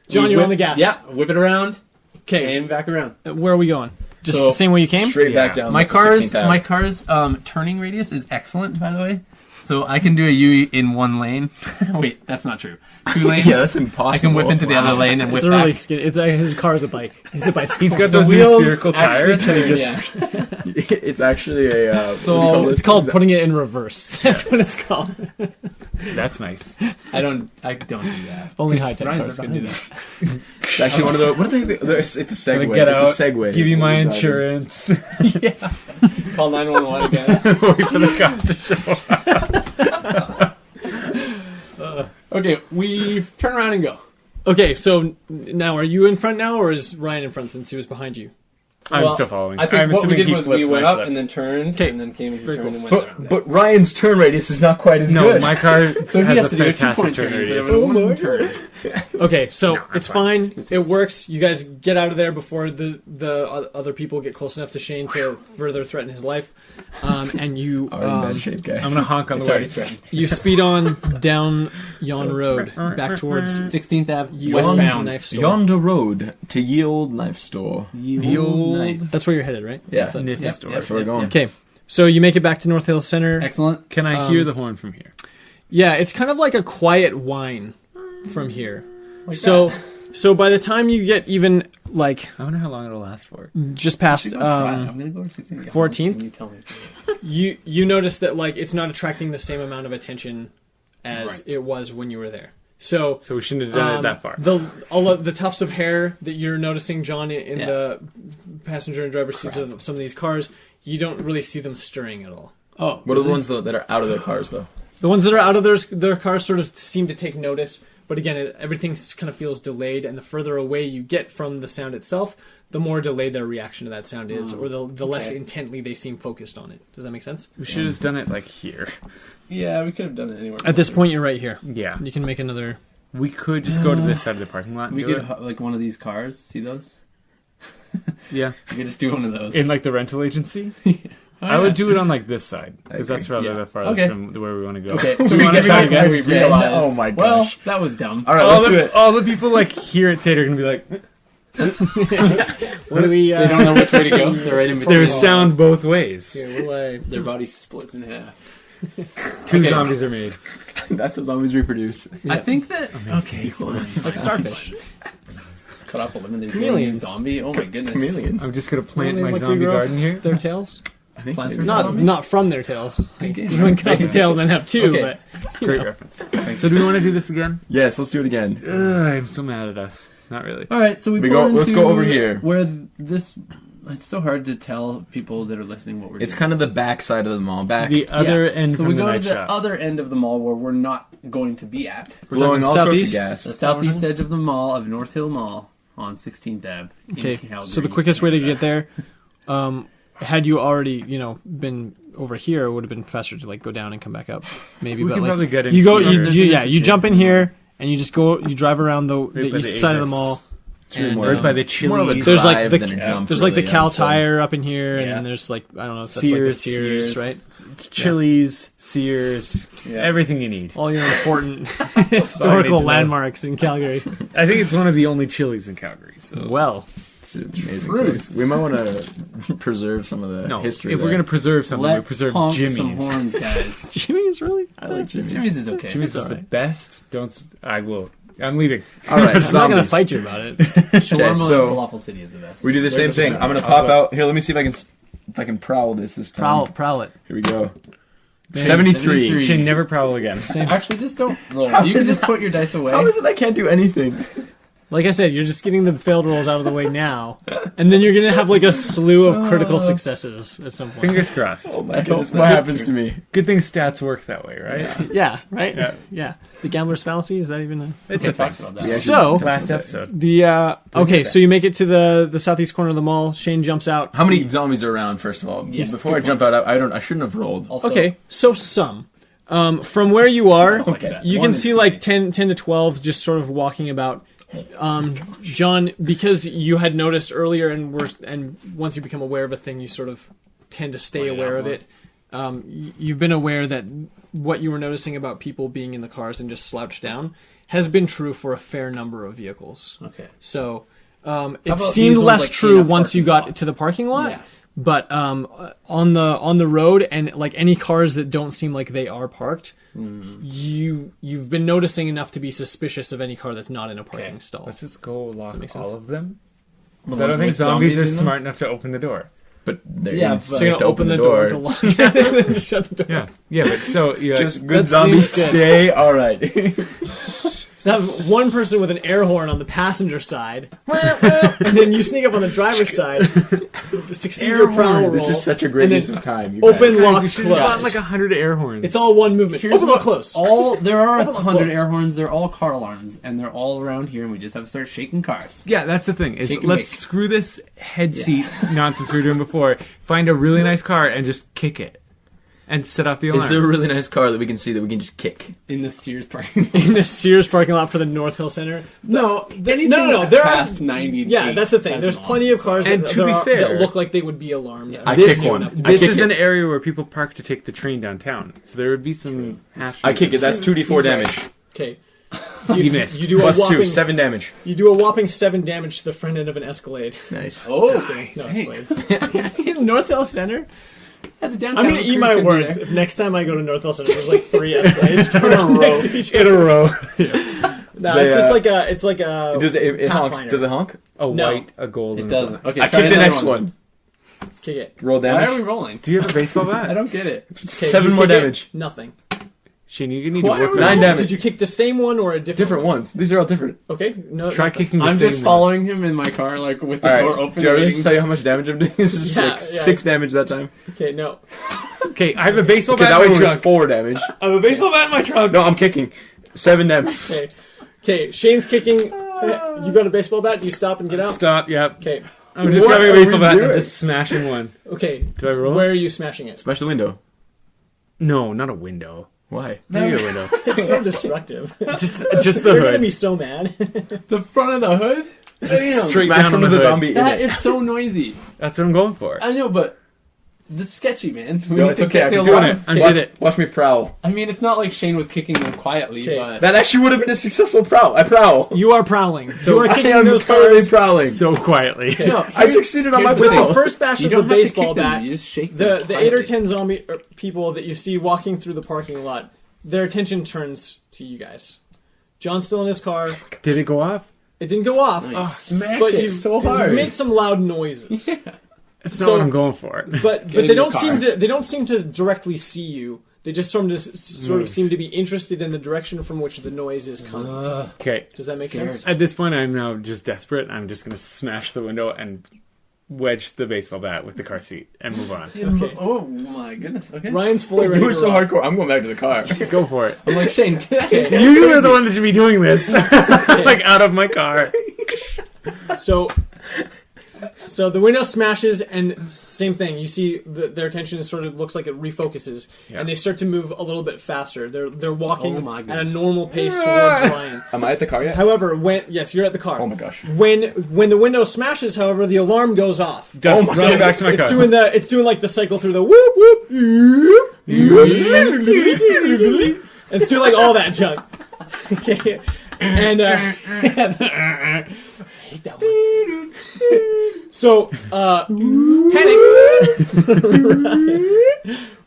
John, you're Whip- on the gas. Yeah, whip it around Okay, and back around. where are we going? Just So, the same way you came? Straight Yeah. back down. My like the car's 16th Ave. my car's turning radius is excellent, by the way. So I can do a U in one lane. Wait, that's not true. 2 lanes. Yeah, that's impossible. I can whip into the other lane and whip It's a really back. skinny. His car is a bike. He's a bicycle. He's got The those new wheels spherical actually tires. And he turn, just, yeah. It's actually a. So, what do you call It's this? called putting it in reverse. That's what it's called. That's nice. I don't do that. Only high tech Ryan's cars not can do gonna that. It's actually one of the. What are they? It's a segue. Gotta get out, It's a segue. give you my Oh, God. insurance. Call 911 again. Wait for the cops to show up. Okay, we turn around and go. Okay, so now are you in front now, or is Ryan in front since he was behind you? I'm Well, still following. I think I'm what we assuming did he was flipped we went and I up flipped. and then turned, Okay. and then came and Very turned cool. and went around. But Ryan's turn radius is not quite as No, good. my car So he has has a to do a fantastic 2-point turn turn instead radius. of a 1 turn. Okay, so No, I'm it's fine. fine. It works. You guys get out of there before the other people get close enough to Shane to further threaten his life. And you Already in bad shape, guys. I'm gonna honk on the It's already way. threatened. you speed on down yon road back towards 16th Ave, Ye westbound. Old Knife Store. Yonder road to Ye Old Knife Store. Ye Old Knife. That's where you're headed, right? Yeah, Is that- Knife yeah. store. that's where we're going. Okay, so you make it back to North Hill Center. Excellent. Can I hear the horn from here? Yeah, it's kind of like a quiet whine from here. So by the time you get even like I wonder how long it'll last for. just past I'm gonna go to 16th. 14th? You tell me. you notice that like it's not attracting the same amount of attention as it was when you were there. So So we shouldn't have done it that far. All of the tufts of hair that you're noticing, John, in Yeah. the passenger and driver seats of some of these cars, you don't really see them stirring at all. Oh, What are the ones that are out of their cars, though? The ones that are out of their cars sort of seem to take notice, but again, everything kind of feels delayed, and the further away you get from the sound itself, the more delayed their reaction to that sound is, or the less okay. intently they seem focused on it. Does that make sense? We should have done it like here. Yeah, we could have done it anywhere. At this point, you're right here. Yeah. You can make another... We could just go to this side of the parking lot and We do could it. like one of these cars. See those? Yeah. We could just do one of those. In like the rental agency? Oh, I yeah. would do it on like this side. Because I that's agree. rather Yeah. the farthest Okay. from where we want to go. Okay, So so we we want to did try it again? we realized. Oh my Well, gosh. that was dumb. All right, All let's do it. all the people like here at State are going to be like, What do we... They don't know which way to go. They're right in between. there's sound both ways. Here, what do I... Their body splits in half. Two Okay. zombies are made. That's how zombies reproduce. I think that. Okay, fine. Like starfish. Cut off a limb and then Chameleons. zombie. Oh my goodness. Chameleons. I'm just going to plant they my like zombie regrow? garden here. Their tails? I think Plants maybe. are Not not from their tails. Okay. You wouldn't cut off the tail and then have two, Okay. but... Great reference. So do we want to do this again? Yes, let's do it again. I'm so mad at us. Not really. All right, so we go- pull let's into go over here. Where this? It's so hard to tell people that are listening what we're It's doing. kind of the back side of the mall. Back. The other end So from we the go to night the shop. other end of the mall where we're not going to be at. blowing all southeast? sorts of gas. The southeast edge of the mall of North Hill Mall on 16th Ave. in Okay, Calgary, so the quickest way to Canada. get there, had you already, been over here, it would have been faster to like go down and come back up. Maybe, We but can like probably get in you go, here. you jump in here and you just go, you drive around the by east the side of the Avis. mall. It's really and, more, Right by the more of a Chili's. There's like drive the than a jump. there's like the really, Cal so- Tire up in here, and Yeah. then there's like I don't know if that's like the Sears, right? It's Chili's, Sears, Yeah. everything you need. All your important historical landmarks in Calgary. I think it's one of the only Chili's in Calgary. So Well, It's an amazing Rude. place. We might want to preserve some of the no, history. if we're there. gonna preserve something, we Let's preserve honk Jimmy's. some horns, guys. Jimmy's really. I like Jimmy's. Jimmy's is okay. Jimmy's is the alright. best. Don't. I will. I'm leaving. All right, I'm not gonna zombies. fight you about it. Shawarma so- and falafel city is the best. We do the same There's a thing. shout I'm gonna out. pop out here. Let me see if I can prowl this time. Prowl it. Here we go. 73. 73. Can never prowl again. Actually, just don't roll. How You can is just it- put your dice away. How is it I can't do anything? Like I said, you're just getting the failed rolls out of the way now, and then you're gonna have like a slew of critical successes at some point. Fingers crossed. Oh my goodness! What happens to me? Good thing stats work that way, right? Yeah, right. Yeah. Yeah. The gambler's fallacy, is that even a? It's a thing. Talked about that. Yeah. So Last episode. the okay, so you make it to the southeast corner of the mall. Shane jumps out. How many zombies are around? First of all, Yes. before I jump out, I shouldn't have rolled. Also, Okay, so some. From where you are, Look at that. you One can is see like 10 to 12 just sort of walking about. John, because you had noticed earlier and once you become aware of a thing, you sort of tend to stay Point it aware out of more. it. You've been aware that what you were noticing about people being in the cars and just slouched down has been true for a fair number of vehicles. Okay. So it about seemed these ones, less like, true in a once you parking got lot? to the parking lot. Yeah. But on the road and like any cars that don't seem like they are parked, you've been noticing enough to be suspicious of any car that's not in a parking Okay. stall. Let's just go lock makes all sense. of them. The 'Cause I ones don't think with zombies are in them? smart enough to open the door. But they're Yeah, gonna but- So you're have gonna open the door to lock it and then shut the door. Yeah, but so Just That good zombies seems good. stay. All right. So have one person with an air horn on the passenger side, and then you sneak up on the driver's side, succeed your prowl roll. This is such a great and then use of time. You Open, guys. lock, You should have close. gotten like 100 air horns. It's all one movement. Open, lock, close. There are Open up 100 close. air horns. They're all car alarms, and they're all around here. And we just have to start shaking cars. Yeah, that's the thing. Is Shake and let's bake. screw this head seat nonsense we were doing before. Find a really nice car and just kick it, and set off the alarm. Is there a really nice car that we can see that we can just kick? In the Sears parking. In the Sears parking lot for the North Hill Center. No, anything no. There are past 90. Yeah, that's the thing. There's plenty of cars And that, to be fair- that look like they would be alarmed. I This- kick one. I This kick is it. an area where people park to take the train downtown, so there would be some half. I kick it. That's 2d4 damage. Okay. You missed. You do a Plus whopping 2, 7 damage. You do a whopping 7 damage to the front end of an Escalade. Nice. Oh, Just kidding. No Escalades. In North Hill Center. I'm I'm gonna eat my words. If next time I go to North Hill Center, there's like 3 Escalades parked next to each in other. a row. No, They, it's just like a. It's like a. It honks. Pathfinder. Does it honk? A No. white, a gold, It and a doesn't. black. Okay, I try kick the another next one. Kick it. Roll Why are we damage. rolling? Do you have a baseball I bat? don't get it. Okay, 7 you more kick it, damage. Nothing. Shane, you need Why to are work we with 9 it. damage. Did you kick the same one or a Different ones. These are all different. Okay. No. Try nothing. kicking the I'm same just one. following him in my car, like with the All door right. open. Do I really waiting. tell you how much damage I'm doing? This is Yeah, 6. yeah. 6 damage that time. Okay. No. Okay, I have a baseball Okay, bat that in one my was trunk. 4 damage. I have a baseball bat in my trunk. No, I'm kicking. 7 damage. Okay. Okay. Shane's kicking. You got a baseball bat? Do you stop and get out? Stop. Yep. Okay. I'm just What grabbing a are we baseball bat and I'm doing? just smashing one. Okay. Do I roll? Where are you smashing it? Smash the window. No, not a window. Why? Maybe a window. It's so destructive. just the You're gonna hood. be so mad. The front of the hood? Just straight Smash down on into the the hood. zombie in That it. is so noisy. That's what I'm going for. I know, but it's sketchy, man. We No, need it's to okay. get I the can do alarm. it. I Watch, did it. Watch me prowl. I mean, it's not like Shane was kicking them quietly, Okay. but That actually would have been a successful prowl. I prowl. You are prowling. So you are I kicking am those currently cars. prowling. So quietly. no, I succeeded on my here's the prowl. thing. First bash You of the don't have to baseball kick them, bat. you just shake them The 8 or quietly. 10 zombie people that you see walking through the parking lot, their attention turns to you guys. John's still in his car. Did it go off? It didn't go off. Smash But it you so hard. You made some loud noises. It's So- not what I'm going for. But in they your don't car. seem to directly see you. They just sort of seem to be interested in the direction from which the noise is coming. Okay. Does that make scared. sense? At this point, I'm now just desperate. I'm just going to smash the window and wedge the baseball bat with the car seat and move on. Okay. Oh my goodness. Okay. Ryan's fully ready You were to so rock. hardcore. I'm going back to the car. Go for it. I'm like Shane. You are the one that should be doing this. Like out of my car. So the window smashes, and same thing. You see their attention is sort of looks like it refocuses, Yeah. and they start to move a little bit faster. They're walking Oh my at a goodness. normal pace towards Ryan. Am I at the car yet? However, yes, you're at the car. Oh my gosh. When the window smashes, however, the alarm goes off. Done. my Running God. back to my car. It's doing like the cycle through the whoop whoop. It's doing like all that junk. Okay, and I hate that one. So panicked.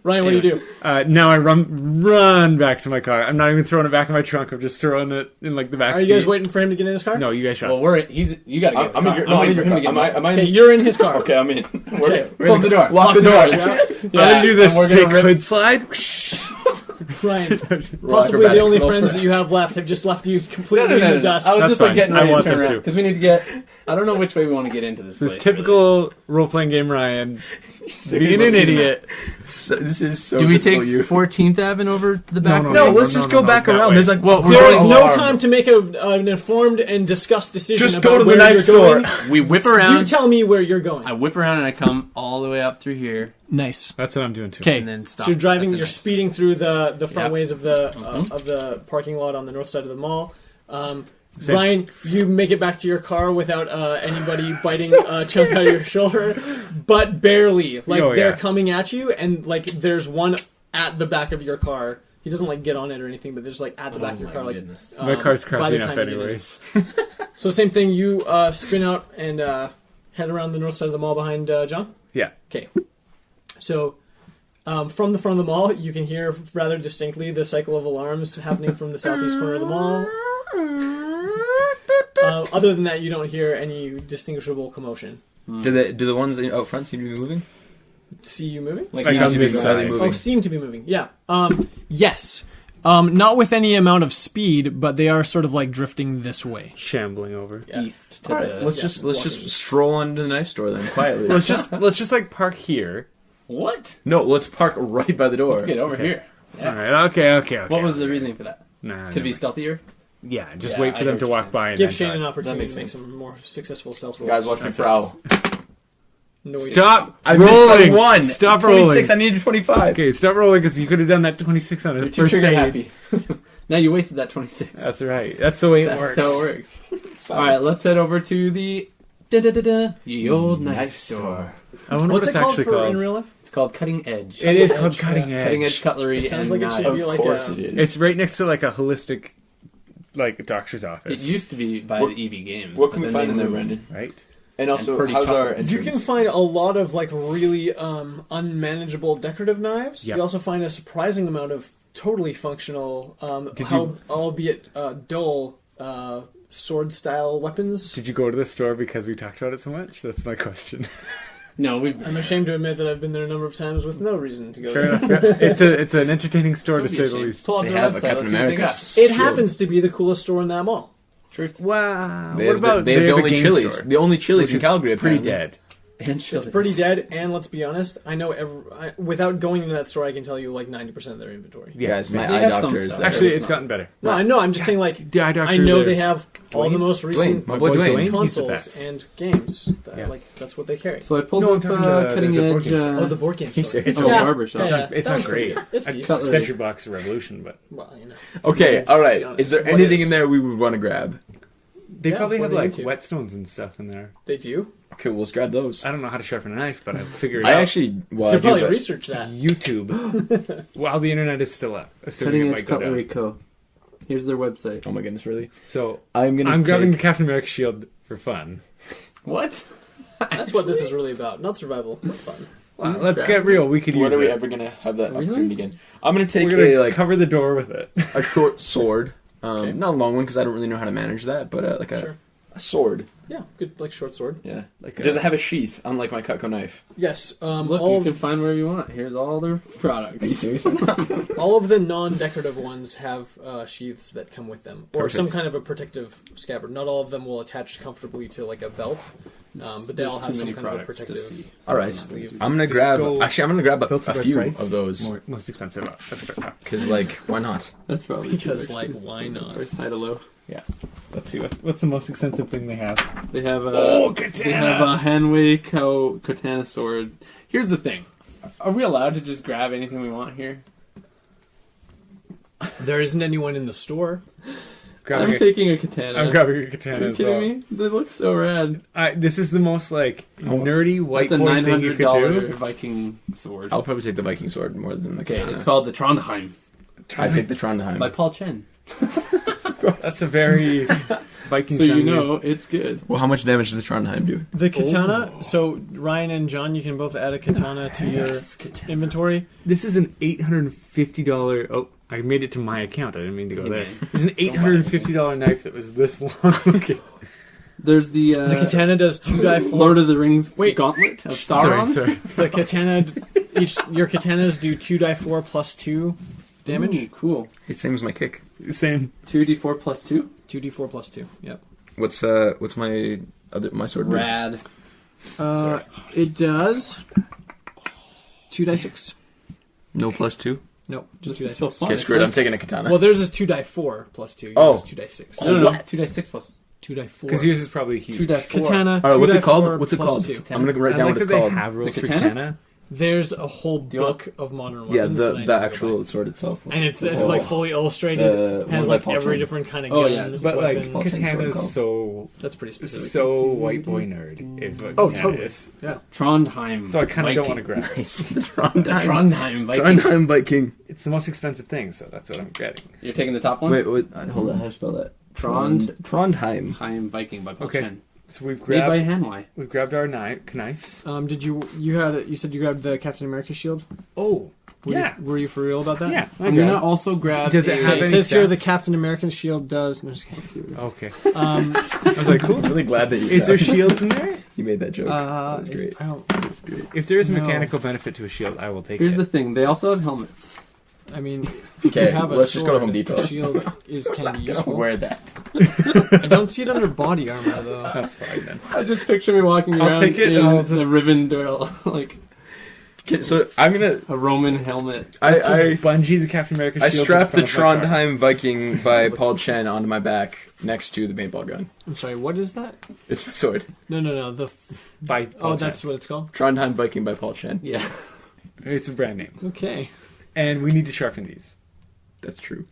Ryan, what do you do? Now I run back to my car. I'm not even throwing it back in my trunk. I'm just throwing it in like the back Are seat. you guys waiting for him to get in his car? No, you guys shut Well, you gotta get. I'm in your, no, I'm in your car. Am I Okay, in? you're in his car. Okay, I'm in. Okay. Close the door. Lock the door. I'm gonna do this and we're gonna sick rip- hood slide. Ryan, Roll possibly the acrobatics. only Roll friends for- that you have left have just left you No, completely in the dust. I was That's just like fine. getting I ready to want turn them around to. because we need to get. I don't know which way we want to get into this. This place, typical role-playing game Ryan. Being an idiot. This is so really. Do we take typical you. 14th Ave over the back? No, way? No, No, let's no, just no, go no, back that around. way. There's like Well, There is no alarm. time to make an informed and discussed decision Just about go to the where knife you're going. store. We whip You around. tell me where you're going. I whip around and I come all the way up through here Nice. That's what I'm doing too. Okay, and then stop. so you're driving. at the You're next- speeding through the front Yep. ways of the parking lot on the north side of the mall. Ryan, you make it back to your car without anybody biting a chunk out of your shoulder, but barely. Like Oh, they're yeah. coming at you, and like there's one at the back of your car. He doesn't like get on it or anything, but there's like at the back of your my car, like goodness. My car's by crappy the enough time you get in. anyways. So same thing. You spin out and head around the north side of the mall behind John. Yeah. Okay. So, from the front of the mall, you can hear rather distinctly the cycle of alarms happening from the southeast corner of the mall. Other than that, you don't hear any distinguishable commotion. Do the ones out front seem to be moving? See you moving? Like on this Are they side. Oh, moving? seem to be moving. Yeah. Yes. Not with any amount of speed, but they are sort of like drifting this way. Shambling over. Yeah. East to All right, the... let's just stroll into the knife store then quietly. Let's just like park here. What? No, let's park right by the door. Let's get over here. Yeah. All right. Okay. What was the reasoning for that? Nah, To be never- stealthier? Yeah, just Yeah, wait I for them hear to what walk you're by and Give then Shane drive. an opportunity makes to make sense. some more successful stealth rolls. Guys, watch me That's prowl. Noise. Stop I rolling. missed a 1. Stop 26, rolling. I needed 25. Okay, stop rolling because you could have done that 26 on a You're too first trigger aid. happy. Now you wasted that 26. That's right. That's the way it That's works. how it works. Alright, let's head over to the ye old knife store. I wonder What's what it's it called actually for called. in real life? It's called Cutting Edge. It is Edge, called yeah. cutting edge. Cutting Edge Cutlery It sounds and like it should knives. be Of like course a, it is. It's right next to like a holistic, like doctor's It office. used to be by What- the EV Games. What can but we then find in they there, moved. Brendan? right. And also, pretty how's our chocolate. You entrance? can find a lot of like really unmanageable decorative knives. Yep. You also find a surprising amount of totally functional, Did albeit dull, sword-style weapons. Did you go to the store because we talked about it so much? That's my question. No, I'm ashamed to admit that I've been there a number of times with no reason to go Fair there. enough. It's an entertaining store to Don't be say the ashamed. least. Pull up They their have a website. Captain Let's see what they America. got. It happens to be the coolest store in that mall. Truth. Wow. They What have about they have the have a only game chilies. store, The only chilies which in is Calgary, pretty apparently. dead. And It's pretty dead, and let's be honest, I know without going into that store, I can tell you like 90% of their inventory. Yeah, Guys, my They eye have some doctor is stuff. there. Actually, it's it's not. gotten better. No, I know. I'm just saying, like, The eye doctor I know they there's have all the Dwayne? most recent My boy Dwayne. He's the consoles best. and games. Yeah. Like that's what they carry. So I pulled No, up I'm talking about Cutting there's a board Edge. game store. Oh, the board game store. It's Oh, Yeah. barber shop. It's Yeah, not, it's that not was pretty great. good. It's A decent. Cutlery. Century Box Revolution, but Well, you know. Okay, all right. To be honest, Is there what anything is? in there we would want to grab? they Yeah, probably what have are you like into? whetstones and stuff in there. They do. Okay, well, let's grab those. I don't know how to sharpen a knife, but I'll figure it I out. actually, well, You I could probably do, but research that. YouTube, while the internet is still up, assuming Cutting it Edge might go Cutlery down. Co. Here's their website. oh my goodness, really? So I'm grabbing the take... Captain America shield for fun. What? That's what this is really about. Not survival, but fun. Well, let's get real. We could When use are we it. ever gonna have that Really? opportunity again? I'm gonna take We're gonna a cover the door with it. a short sword, Okay. not a long one because I don't really know how to manage that, but like Sure. a sword. Yeah, good, like short sword. Yeah, Like does it have a sheath? Unlike my Cutco knife. Yes. Look, all you of can find whatever you want. Here's all their products. serious? all of the non-decorative ones have sheaths that come with them, or Perfect. some kind of a protective scabbard. Not all of them will attach comfortably to like a belt, but they all have There's too some many kind of a products to protective see. All right. sleeve. I'm gonna Just grab. go Actually, I'm gonna grab filter a by few price. of those Most expensive. That's a bit because, like, why not? That's probably Because, true, like, actually. why not? Or high to low. Yeah. Let's see what's the most expensive thing they have. They have a katana! they have a Hanwei katana sword. Here's the thing: are we allowed to just grab anything we want here? There isn't anyone in the store. I'm taking a katana. I'm grabbing a Are katana you as well. kidding me? They look so rad. This is the most like nerdy white That's a boy thing you could $900 do. Viking sword. I'll probably take the Viking sword more than the Okay, katana. it's called the Trondheim I take the Trondheim. by Paul Chen. That's a very Viking. So you friendly- know it's good. Well, how much damage does the Trondheim do? The katana. So Ryan and John, you can both add a katana to your inventory. This is an $850. Oh, I made it to my account. I didn't mean to go Hey, there. man. It's an $850 knife that was this long. Okay. There's the The katana does 2d4. Lord of the Rings Wait. Gauntlet of Sauron. Sorry. The katana. Your katanas do 2d4 plus 2 damage. Ooh, cool. It's same as my kick. Same. 2d4 plus 2. 2d4 plus 2. Yep. What's my sword? do? Rad. It does 2d6. No plus 2. No, just This is so 2d6. fun. Okay, screw it. I'm taking a katana. Well, theirs is 2d4 plus 2. Yours Oh. is 2d6. No. 2d6 plus 2d4. Because yours is probably huge. 2d4. Katana. All right, what's it 2d4 called? What's it plus called? 2. I'm gonna write I down like what it's that they called. have rules The for katana? katana. There's a whole Do you want- book of modern Yeah, weapons. that I the need to go actual buy. sword itself. And it's like fully illustrated. The It has one by like Paul every Chen. different kind of Oh, gun. yeah, it's But like weapon. Paul Chen's sword katana's called. so That's pretty specific. white boy nerd is what. Oh, katana totally. is. Yeah. Trondheim. So I kind of don't want to Viking. grab. Nice. The Trondheim. Trondheim Viking. Trondheim Viking. It's the most expensive thing, so that's what I'm getting. You're taking the top one? Wait, hold on. How do you spell that? Trondheim Trondheim. by Paul Okay. Chen. So we've Made by grabbed Hanwei. our knives. Did you said you grabbed the Captain America shield? Oh, yeah. Were you for real about that? Yeah, I I'm grabbed gonna it. also grab. Does it have It any says here the stats? Captain American shield does. No, just kidding. Okay. Um, I was like, cool. I'm really glad that you. Is there shields in there? You made that joke. that was great. I don't. That was great. If there is a No. mechanical benefit to a shield, I will take Here's it. the thing. They also have helmets. I mean, Okay, you have a let's just go to sword, Home Depot. A shield is can be I'm gonna useful. wear that. I don't see it under body armor though. That's fine then. I just picture me walking I'll around take it in and I'll the just- Rivendell, like Okay, so I'm gonna. a Roman helmet. I Bungee the Captain America shield. I strapped to the the front of my car. Trondheim Viking by Paul Chen onto my back next to the paintball gun. I'm sorry. What is that? It's my sword. No. The By Paul Chen. that's what it's called. Trondheim Viking by Paul Chen. Yeah. It's a brand name. Okay. And we need to sharpen these. That's true.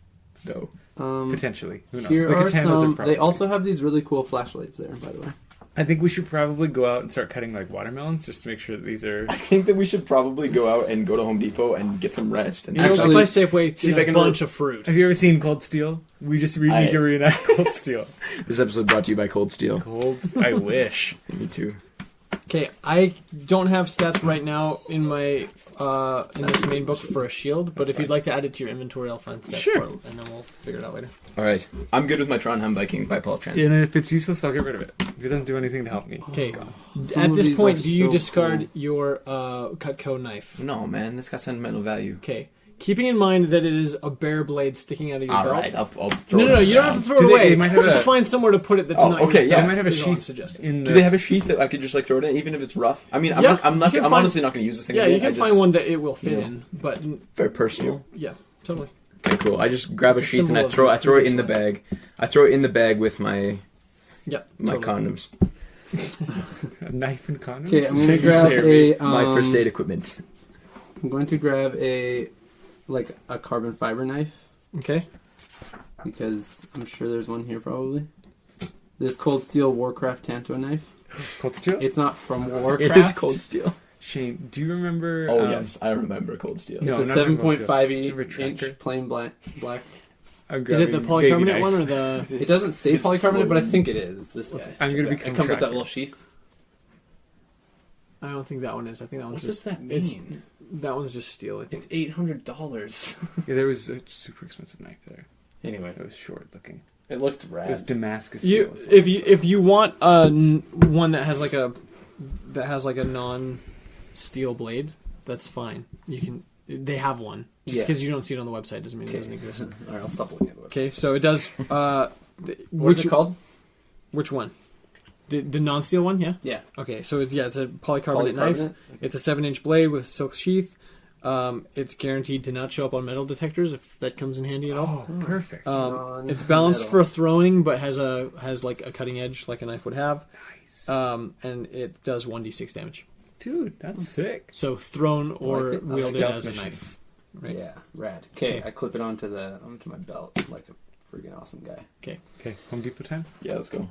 No. Potentially. Who knows? Here The are katanas are some. probably- They also have these really cool flashlights there, by the way. I think we should probably go out and start cutting like watermelons just to make sure that these are. I think that we should probably go out and go to Home Depot and get some rest. And You know, Actually, by Safeway, see if a I can bunch of fruit. Have you ever seen Cold Steel? We just need to reenact Cold Steel. This episode brought to you by Cold Steel. Cold. I wish. Me too. Okay, I don't have stats right now in my in this main book for a shield, but if you'd like to add it to your inventory, I'll find stats Sure. for it, and then we'll figure it out later. All right. I'm good with my Trondheim Viking by Paul Chen. And if it's useless, I'll get rid of it. If it doesn't do anything to help me. Okay, Some at of this these point, are do you so discard cool. your Cutco knife? No, man. This got sentimental value. Okay, keeping in mind that it is a bare blade sticking out of your All belt. right. I'll throw No, it you don't around. have to throw Do it they- away. they might have Just a- find somewhere to put it that's Oh, not. okay, your yeah. They might have a is all I'm sheath suggesting. in the. Do they have a sheath that I could just like throw it in, even if it's rough? I mean, I'm Yeah, not. I'm you not. can I'm find- honestly not going to use this thing. Yeah, again. you can I just, find one that it will fit you know. in, but Very personal. yeah, totally. Okay, cool. I just grab It's a a sheath and symbol I of throw. I throw it in the previous bag. I throw it in the bag with my Yeah, my totally. condoms, A knife and condoms? Okay, I'm gonna grab a. my first aid equipment. I'm going to grab a carbon fiber knife Okay. because I'm sure there's one here probably. This Cold Steel Warcraft Tanto knife. Cold Steel? It's not from It Warcraft. is Cold Steel. Shane, do you remember? Oh yes, I remember Cold Steel. No, It's a not from Cold 7.5 Steel. Do you remember inch Tractor? plain black. I'm Is it the grabbing baby polycarbonate knife. one or the? It doesn't say It's polycarbonate, but I floating. think it is. This guy. I'm gonna It become comes with that Tractor. little sheath. I don't think that one is. I think that What one's does just. that mean? It's that one's just steel. I think. It's $800. Yeah, there was a super expensive knife there. Anyway, It was short looking. it looked It was rad. Damascus You steel. if you want one that has like a non steel blade, that's fine. You can. They have one. Just Yeah. because you don't see it on the website doesn't mean it Okay. doesn't exist. All right, I'll stop looking at the website. Okay, so it does. What's it called? Which one? The non-steel one, yeah. Yeah. Okay, so it's a polycarbonate knife. It's a 7-inch blade with a silk sheath. It's guaranteed to not show up on metal detectors if that comes in handy at all. Oh, perfect. It's balanced metal. for throwing, but has like a cutting edge like a knife would have. Nice. And it does 1d6 damage. Dude, that's sick. So thrown or like it. wielded Stealth as a missions. knife. Right. Yeah, rad. Okay, I clip it onto my belt like a freaking awesome guy. Okay, Home Depot time? Yeah, let's go.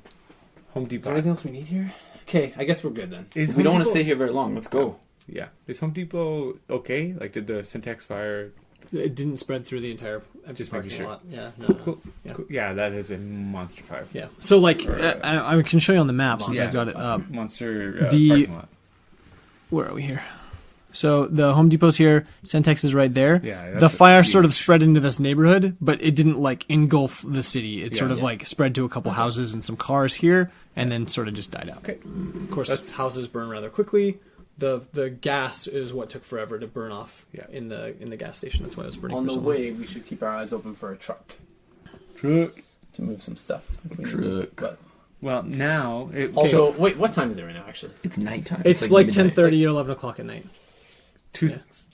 Home Is there Depot. anything else we need here? Okay, I guess we're good then. Is We Home don't want to Depot- stay here very long. Let's go. Yeah. Is Home Depot okay? Like, did the Syntax fire... It didn't spread through the entire Just parking making sure. lot. Yeah. No. Cool. Yeah. Cool. Yeah, that is a monster fire. Yeah. So like, Or, I can show you on the map since Yeah. I've got it up. Monster The- parking lot. Where are we here? So the Home Depot's here. Centex is right there. Yeah, The that's fire huge. sort of spread into this neighborhood, but it didn't like engulf the city. It Yeah, sort of yeah. like spread to a couple houses and some cars here, and then sort of just died out. Okay. Of course, That's- houses burn rather quickly. The gas is what took forever to burn off Yeah. in the gas station. That's why it was burning On for the so long. way, we should keep our eyes open for a truck Truck. to move some stuff. if we need to. Truck. But Well, now... It, also, wait, what time is it right now? Actually, It's nighttime. It's like midnight. 10:30 or 11 o'clock at night. two Yeah. things.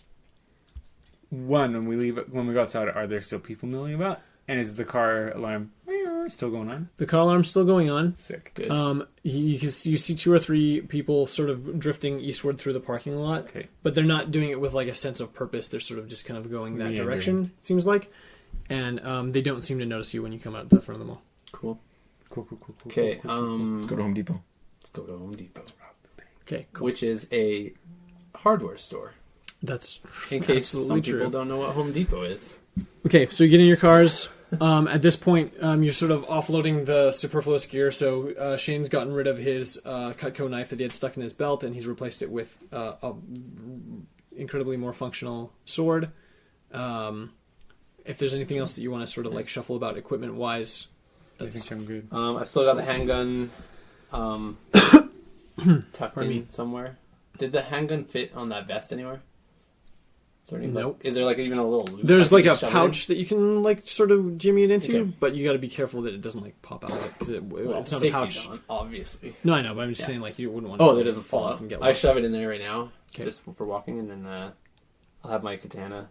One, when we go outside, are there still people milling about? And is the car alarm still going on? The car alarm's still going on. Sick. Good. You see 2 or 3 people sort of drifting eastward through the parking lot. Okay. But they're not doing it with like a sense of purpose. They're sort of just kind of going that Meandering. direction, it seems like. And they don't seem to notice you when you come out the front of the mall. cool. Cool. Okay, cool. Let's go to Home Depot. let's go to Home Depot, Okay, cool. which is a hardware store. That's In case absolutely some true. people don't know what Home Depot is. Okay, so you get in your cars. At this point, you're sort of offloading the superfluous gear. So Shane's gotten rid of his Cutco knife that he had stuck in his belt, and he's replaced it with a incredibly more functional sword. If there's anything else that you want to sort of like shuffle about equipment-wise, I that's think I'm good. I've still got the handgun tucked Pardon in me. somewhere. Did the handgun fit on that vest anywhere? Is there any, Nope. Is there like even a little loop? There's I like can a just shove it pouch that you can like sort of jimmy it into, Okay. but you got to be careful that it doesn't like pop out of it because in? Well, it's not a safety's pouch. on, obviously. No, I know, but I'm just Yeah. saying like you wouldn't want. Oh, to, that doesn't fall out. and get I lost. shove it in there right now, Okay. just for walking, and then I'll have my katana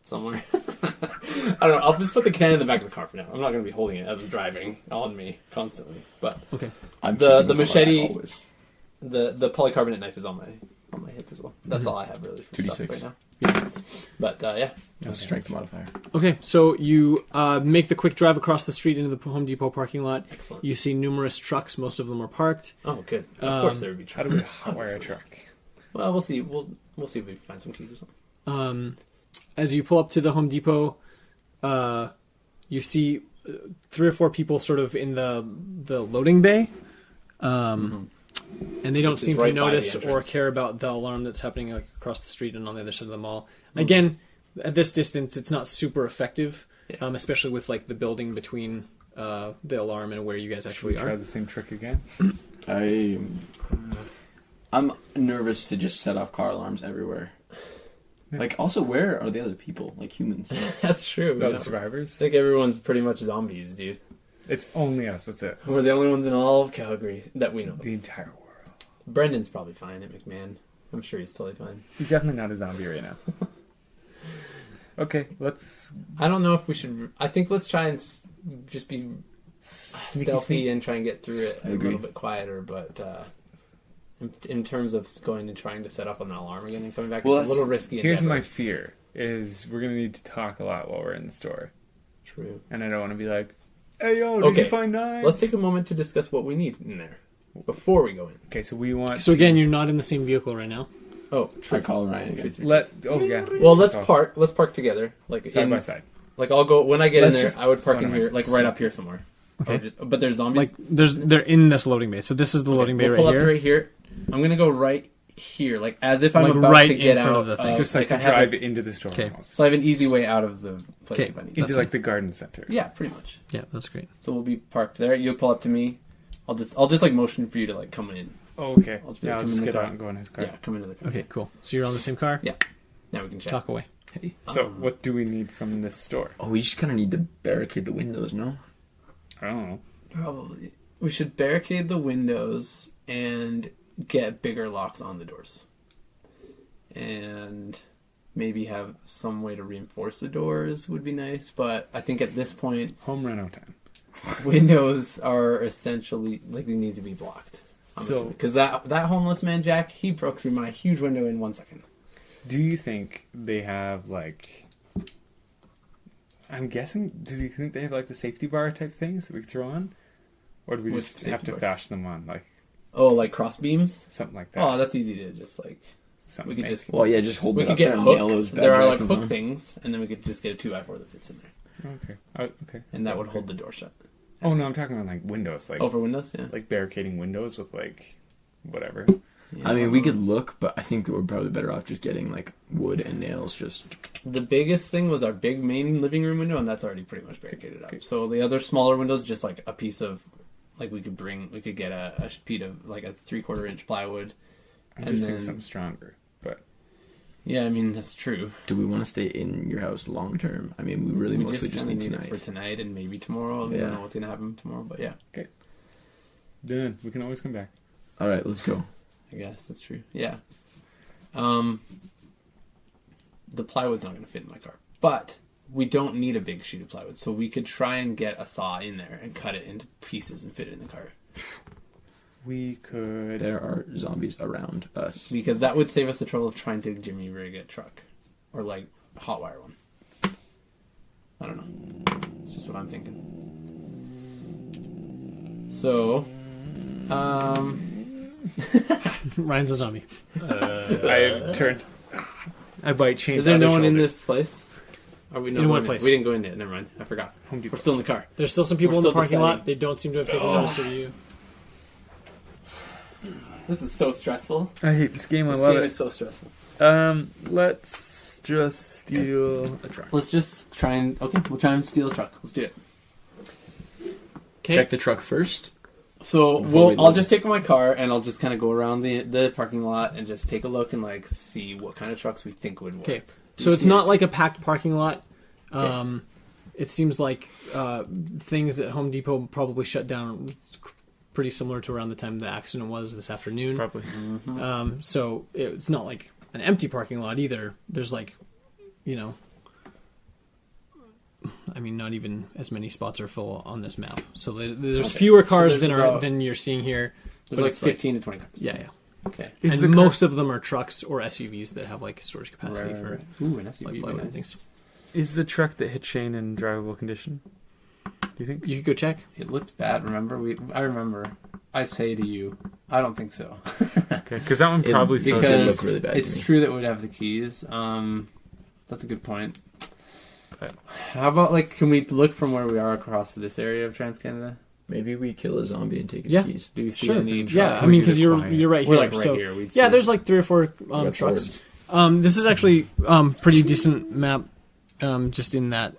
somewhere. I don't know. I'll just put the katana in the back of the car for now. I'm not going to be holding it as I'm driving on me constantly. But Okay. I'm The keeping this on my machete- back always. the polycarbonate knife is on my hip as well. That's all I have really for 2d6. stuff right now. Yeah. But yeah, That's strength modifier. Okay, so you make the quick drive across the street into the Home Depot parking lot. excellent. You see numerous trucks. Most of them are parked. Oh, good. Of course there would be How trucks. do we hotwire a truck? Well, we'll see. We'll see if we can find some keys or something. As you pull up to the Home Depot, you see 3 or 4 people sort of in the loading bay, and they don't Which is seem to right by the notice or entrance. care about the alarm that's happening like across the street and on the other side of the mall. Again, at this distance, it's not super effective, Yeah. especially with like the building between the alarm and where you guys Should we actually try are. the same trick again? I'm nervous to just set off car alarms everywhere. Like, also, where are the other people? Like humans. That's true. So the survivors? I think everyone's pretty much zombies, dude. It's only us. That's it. We're the only ones in all of Calgary that we know of. The entire world. Brendan's probably fine at McMahon. I'm sure he's totally fine. He's definitely not a zombie right now. Okay, let's I don't know if we should. I think let's try and just be stealthy sneak. and try and get through it I a agree. little bit quieter. But in terms of going and trying to set up on the alarm again and coming back, Well, it's a little risky. Here's endeavor. my fear: is we're gonna need to talk a lot while we're in the store, True. and I don't want to be like, "Hey, yo, did Okay, you find knives?" Let's take a moment to discuss what we need in there before we go in. Okay, so we want. So again, you're not in the same vehicle right now. Oh, I truth. call Ryan again. Truth. let. Oh yeah. Well, let's Oh, park. Let's park together, like side by side. Like I'll go when I get Let's in there. just I would park go in to here, my- like right up here somewhere. Okay. Or just, but there's zombies. Like they're in this loading bay. So this is the loading bay we'll pull right up here. right here. I'm gonna go right here, like as if I'm Like about right to in get front out of the thing. Just like I to have drive a- into the store. Okay. Almost. So I have an easy way out of the place Okay. if I need. Into to. like the garden center. Yeah, pretty much. Yeah, that's great. So we'll be parked there. You'll pull up to me. I'll just like motion for you to like come in. Oh, okay. I'll just be Yeah, like, I'll come just in the get car. out and go in his car. Yeah, come into the car. Okay, cool. So you're on the same car. Yeah. Now we can chat. Talk away. Hey, So what do we need from this store? Oh, we just kind of need to barricade the windows, no? I don't know. probably we should barricade the windows and get bigger locks on the doors, and maybe have some way to reinforce the doors would be nice. But I think at this point, Home reno time. windows are essentially like they need to be blocked. So- Because that homeless man Jack, he broke through my huge window in 1 second. Do you think they have like? I'm guessing. Do you think they have like the safety bar type things that we throw on, or do we Which just safety have to bars? fashion them on like Oh, like cross beams? something like that? Oh, that's easy to just like. something We could make. just Well, yeah, just hold we it could up get there and nail those hooks. bad There are like Jacksons hook on. things, and then we could just get a 2x4 that fits in there, Okay. Okay. and that would hold the door shut. Oh no, I'm talking about like windows, like Oh, for windows, yeah. like barricading windows with like whatever. Yeah. I mean, we could look, but I think that we're probably better off just getting like wood and nails. Just The biggest thing was our big main living room window, and that's already pretty much barricaded up. Okay. So the other smaller windows, just like a piece of, like we could get a sheet of like a 3/4 inch plywood. I'm And just thinking then- something stronger, but Yeah, I mean that's true. do we want to stay in your house long term? I mean, we really We mostly just kinda need need tonight. it for tonight and maybe tomorrow. We Yeah. don't know what's gonna happen tomorrow, but yeah, then we can always come back. All right, let's go. I guess that's true. Yeah. The plywood's not gonna fit in my car, but we don't need a big sheet of plywood, so we could try and get a saw in there and cut it into pieces and fit it in the car. We could. There are zombies around us. Because that would save us the trouble of trying to jimmy rig a truck. Or like hotwire one. I don't know. It's just what I'm thinking. So, Ryan's a zombie. I turned. I bite chains. is there no other one in shoulder. this place? Are we In no what one place? We didn't go in yet. Never mind. I forgot. Home Depot. We're still in the car. There's still some people We're in the still parking lot. deciding. They don't seem to have taken notice of you. This is so stressful. I hate this game. I This love game it. is so stressful. Let's just steal a truck. Let's just try and... Okay, we'll try and steal a truck. Let's do it. Okay. Check the truck first. So Before we I'll leave. just take my car and I'll just kind of go around the parking lot and just take a look and like see what kind of trucks we think would work. Okay. So it's not like a packed parking lot. It seems like things at Home Depot probably shut down pretty similar to around the time the accident was this afternoon. Probably. So it's not like an empty parking lot either. There's like, I mean, not even as many spots are full on this map. So there's fewer cars than you're seeing here. There's like 15 to 20 cars. Yeah. Okay. And most of them are trucks or SUVs that have like storage capacity for Ooh, an SUV. like would be plywood and nice. things. Is the truck that hit Shane in drivable condition? Do you think? You could go check. It looked bad. Remember? I remember. I say to you, I don't think so. Okay, because that one probably because- Because look really bad to it's me. true that we'd have the keys. That's a good point. How about like, can we look from where we are across to this area of TransCanada? Maybe we kill a zombie and take his Yeah. keys. Do you see Sure. any? Yeah, trucks? I mean, because We're you're quiet. right We're here. like right so, here. We'd yeah, see. there's like 3 or 4 We got trucks. swords. This is actually pretty decent map, just in that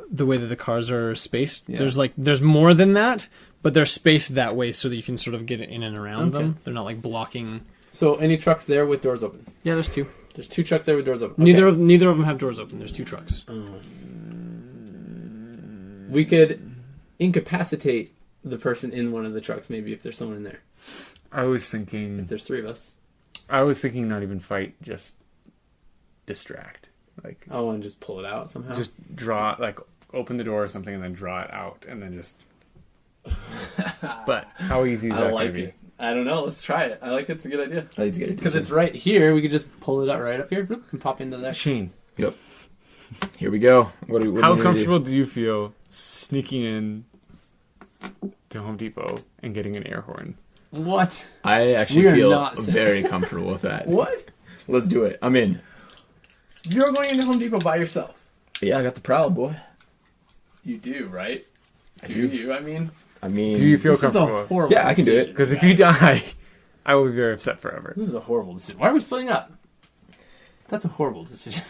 the way that the cars are spaced. Yeah. There's more than that, but they're spaced that way so that you can sort of get in and around Okay. them. They're not like blocking. So any trucks there with doors open? Yeah, there's 2. There's 2 trucks there with doors open. Neither Okay. of them have doors open. There's 2 trucks. We could incapacitate the person in one of the trucks, maybe if there's someone in there. I was If thinking there's 3 of us. not even fight, just distract. Like Oh, and just pull it out somehow. just draw, like open the door or something and then draw it out and then just. But how easy is I that like going to be? it. I don't know. Let's try it. I like it. It's a good idea. I think it's good. Because it's right here. We could just pull it out right up here bloop, and pop into there. Shane, Yep. Here we go. What how do we comfortable do you feel sneaking in to Home Depot and getting an air horn? What? I actually We are feel not- very comfortable with that. What? Let's do it. I'm in. You're going into Home Depot by yourself. Yeah, I got the prowl, boy. You do, right? I Do do. you? I mean, Do you feel this is a comfortable? horrible Yeah, I can do it. decision, Because if guys. you die, I will be very upset forever. This is a horrible decision. Why are we splitting up? That's a horrible decision.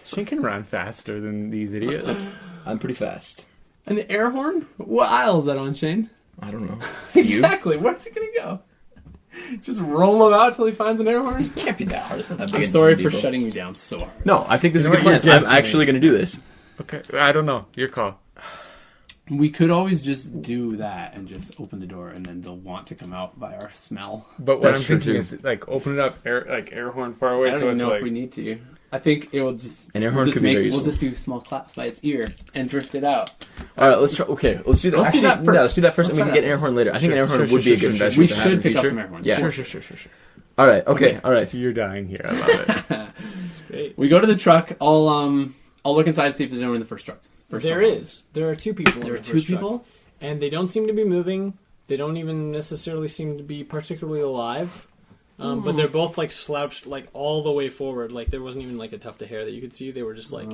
Shane can run faster than these idiots. I'm pretty fast. And the air horn? What aisle is that on, Shane? I don't know. You? Exactly. Where's it going to go? Just roll him out till he finds an air horn? Can't be that hard. It's not that big. I'm a sorry deal. for shutting you down so hard. No, I think this You is know a good what? plan. You're I'm dead, actually going to do this. Okay, I don't know. Your call. We could always just do that and just open the door and then they'll want to come out by our smell. But what That's I'm true, thinking too. is like open it up, air horn far away. I don't So even it's know like if we need to. I think it will just... An air horn we'll just could be very We'll useful. just do small claps by its ear and drift it out. All right, let's try. Okay, let's do that. Let's do Actually, that first. yeah, let's do that first, Let's and we try can get that an air horn later. I think an air horn Sure, would be a sure, good sure, investment We to have in should the pick up future. some air horns. Yeah. Sure. All right. Okay. All right. So you're dying here. I love it. That's great. We go to the truck. I'll look inside to see if there's anyone in the first truck. There is. There are 2 people. There in are the 2 first truck. people? And they don't seem to be moving. They don't even necessarily seem to be particularly alive. But they're both like slouched like all the way forward. Like there wasn't even like a tuft of hair that you could see. They were just like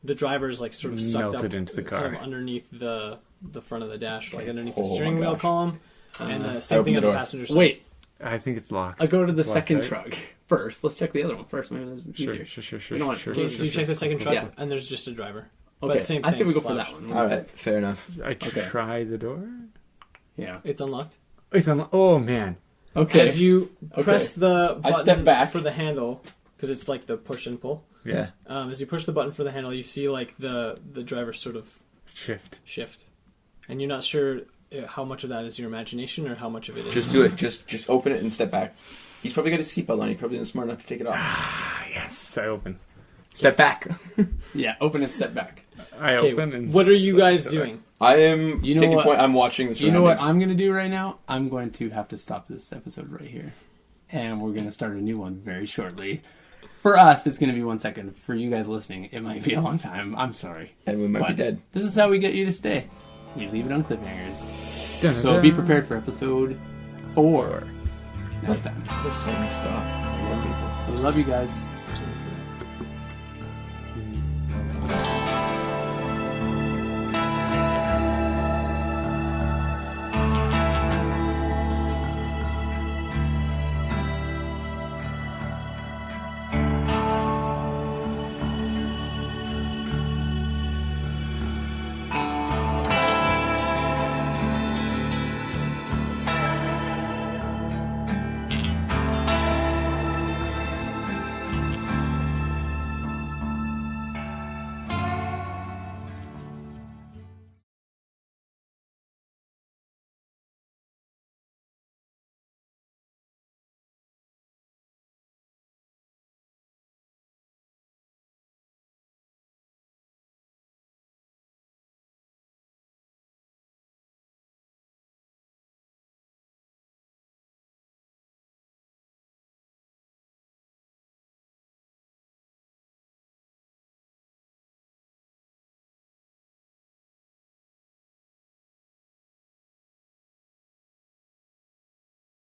the driver's like sort of sucked Melted up into the kind car. of underneath the front of the dash, like underneath Oh the my steering wheel gosh. column. And the I same opened thing the on the door. passenger side. Wait, I think it's locked. I'll go to the Locked, second right? truck first. Let's check the other one first. Maybe there's easier. Sure. You know what? Okay, so you check the second truck, Yeah. and there's just a driver. Okay, But same I say thing, we go for that slouched. one. All right. Fair enough. I try the door. Yeah. It's unlocked. It's on. Oh man. Okay. As you press the I button step back. for the handle, because it's like the push and pull. Yeah. As you push the button for the handle, you see like the driver sort of Shift. and you're not sure how much of that is your imagination or how much of it is. Just do it. Just open it and step back. He's probably got his seatbelt on. He probably isn't smart enough to take it off. Ah, yes. I open. Step back. Yeah, open and step back. I Okay, open and. what are you guys doing? I am You know taking what? point. I'm watching this. You know what I'm going to do right now? I'm going to have to stop this episode right here. And we're going to start a new one very shortly. For us, it's going to be 1 second. For you guys listening, it might be a long time. I'm sorry. And we might be But dead. This is how we get you to stay. We leave it on cliffhangers. So be prepared for episode 4 next time. The sun stuff. We love you guys.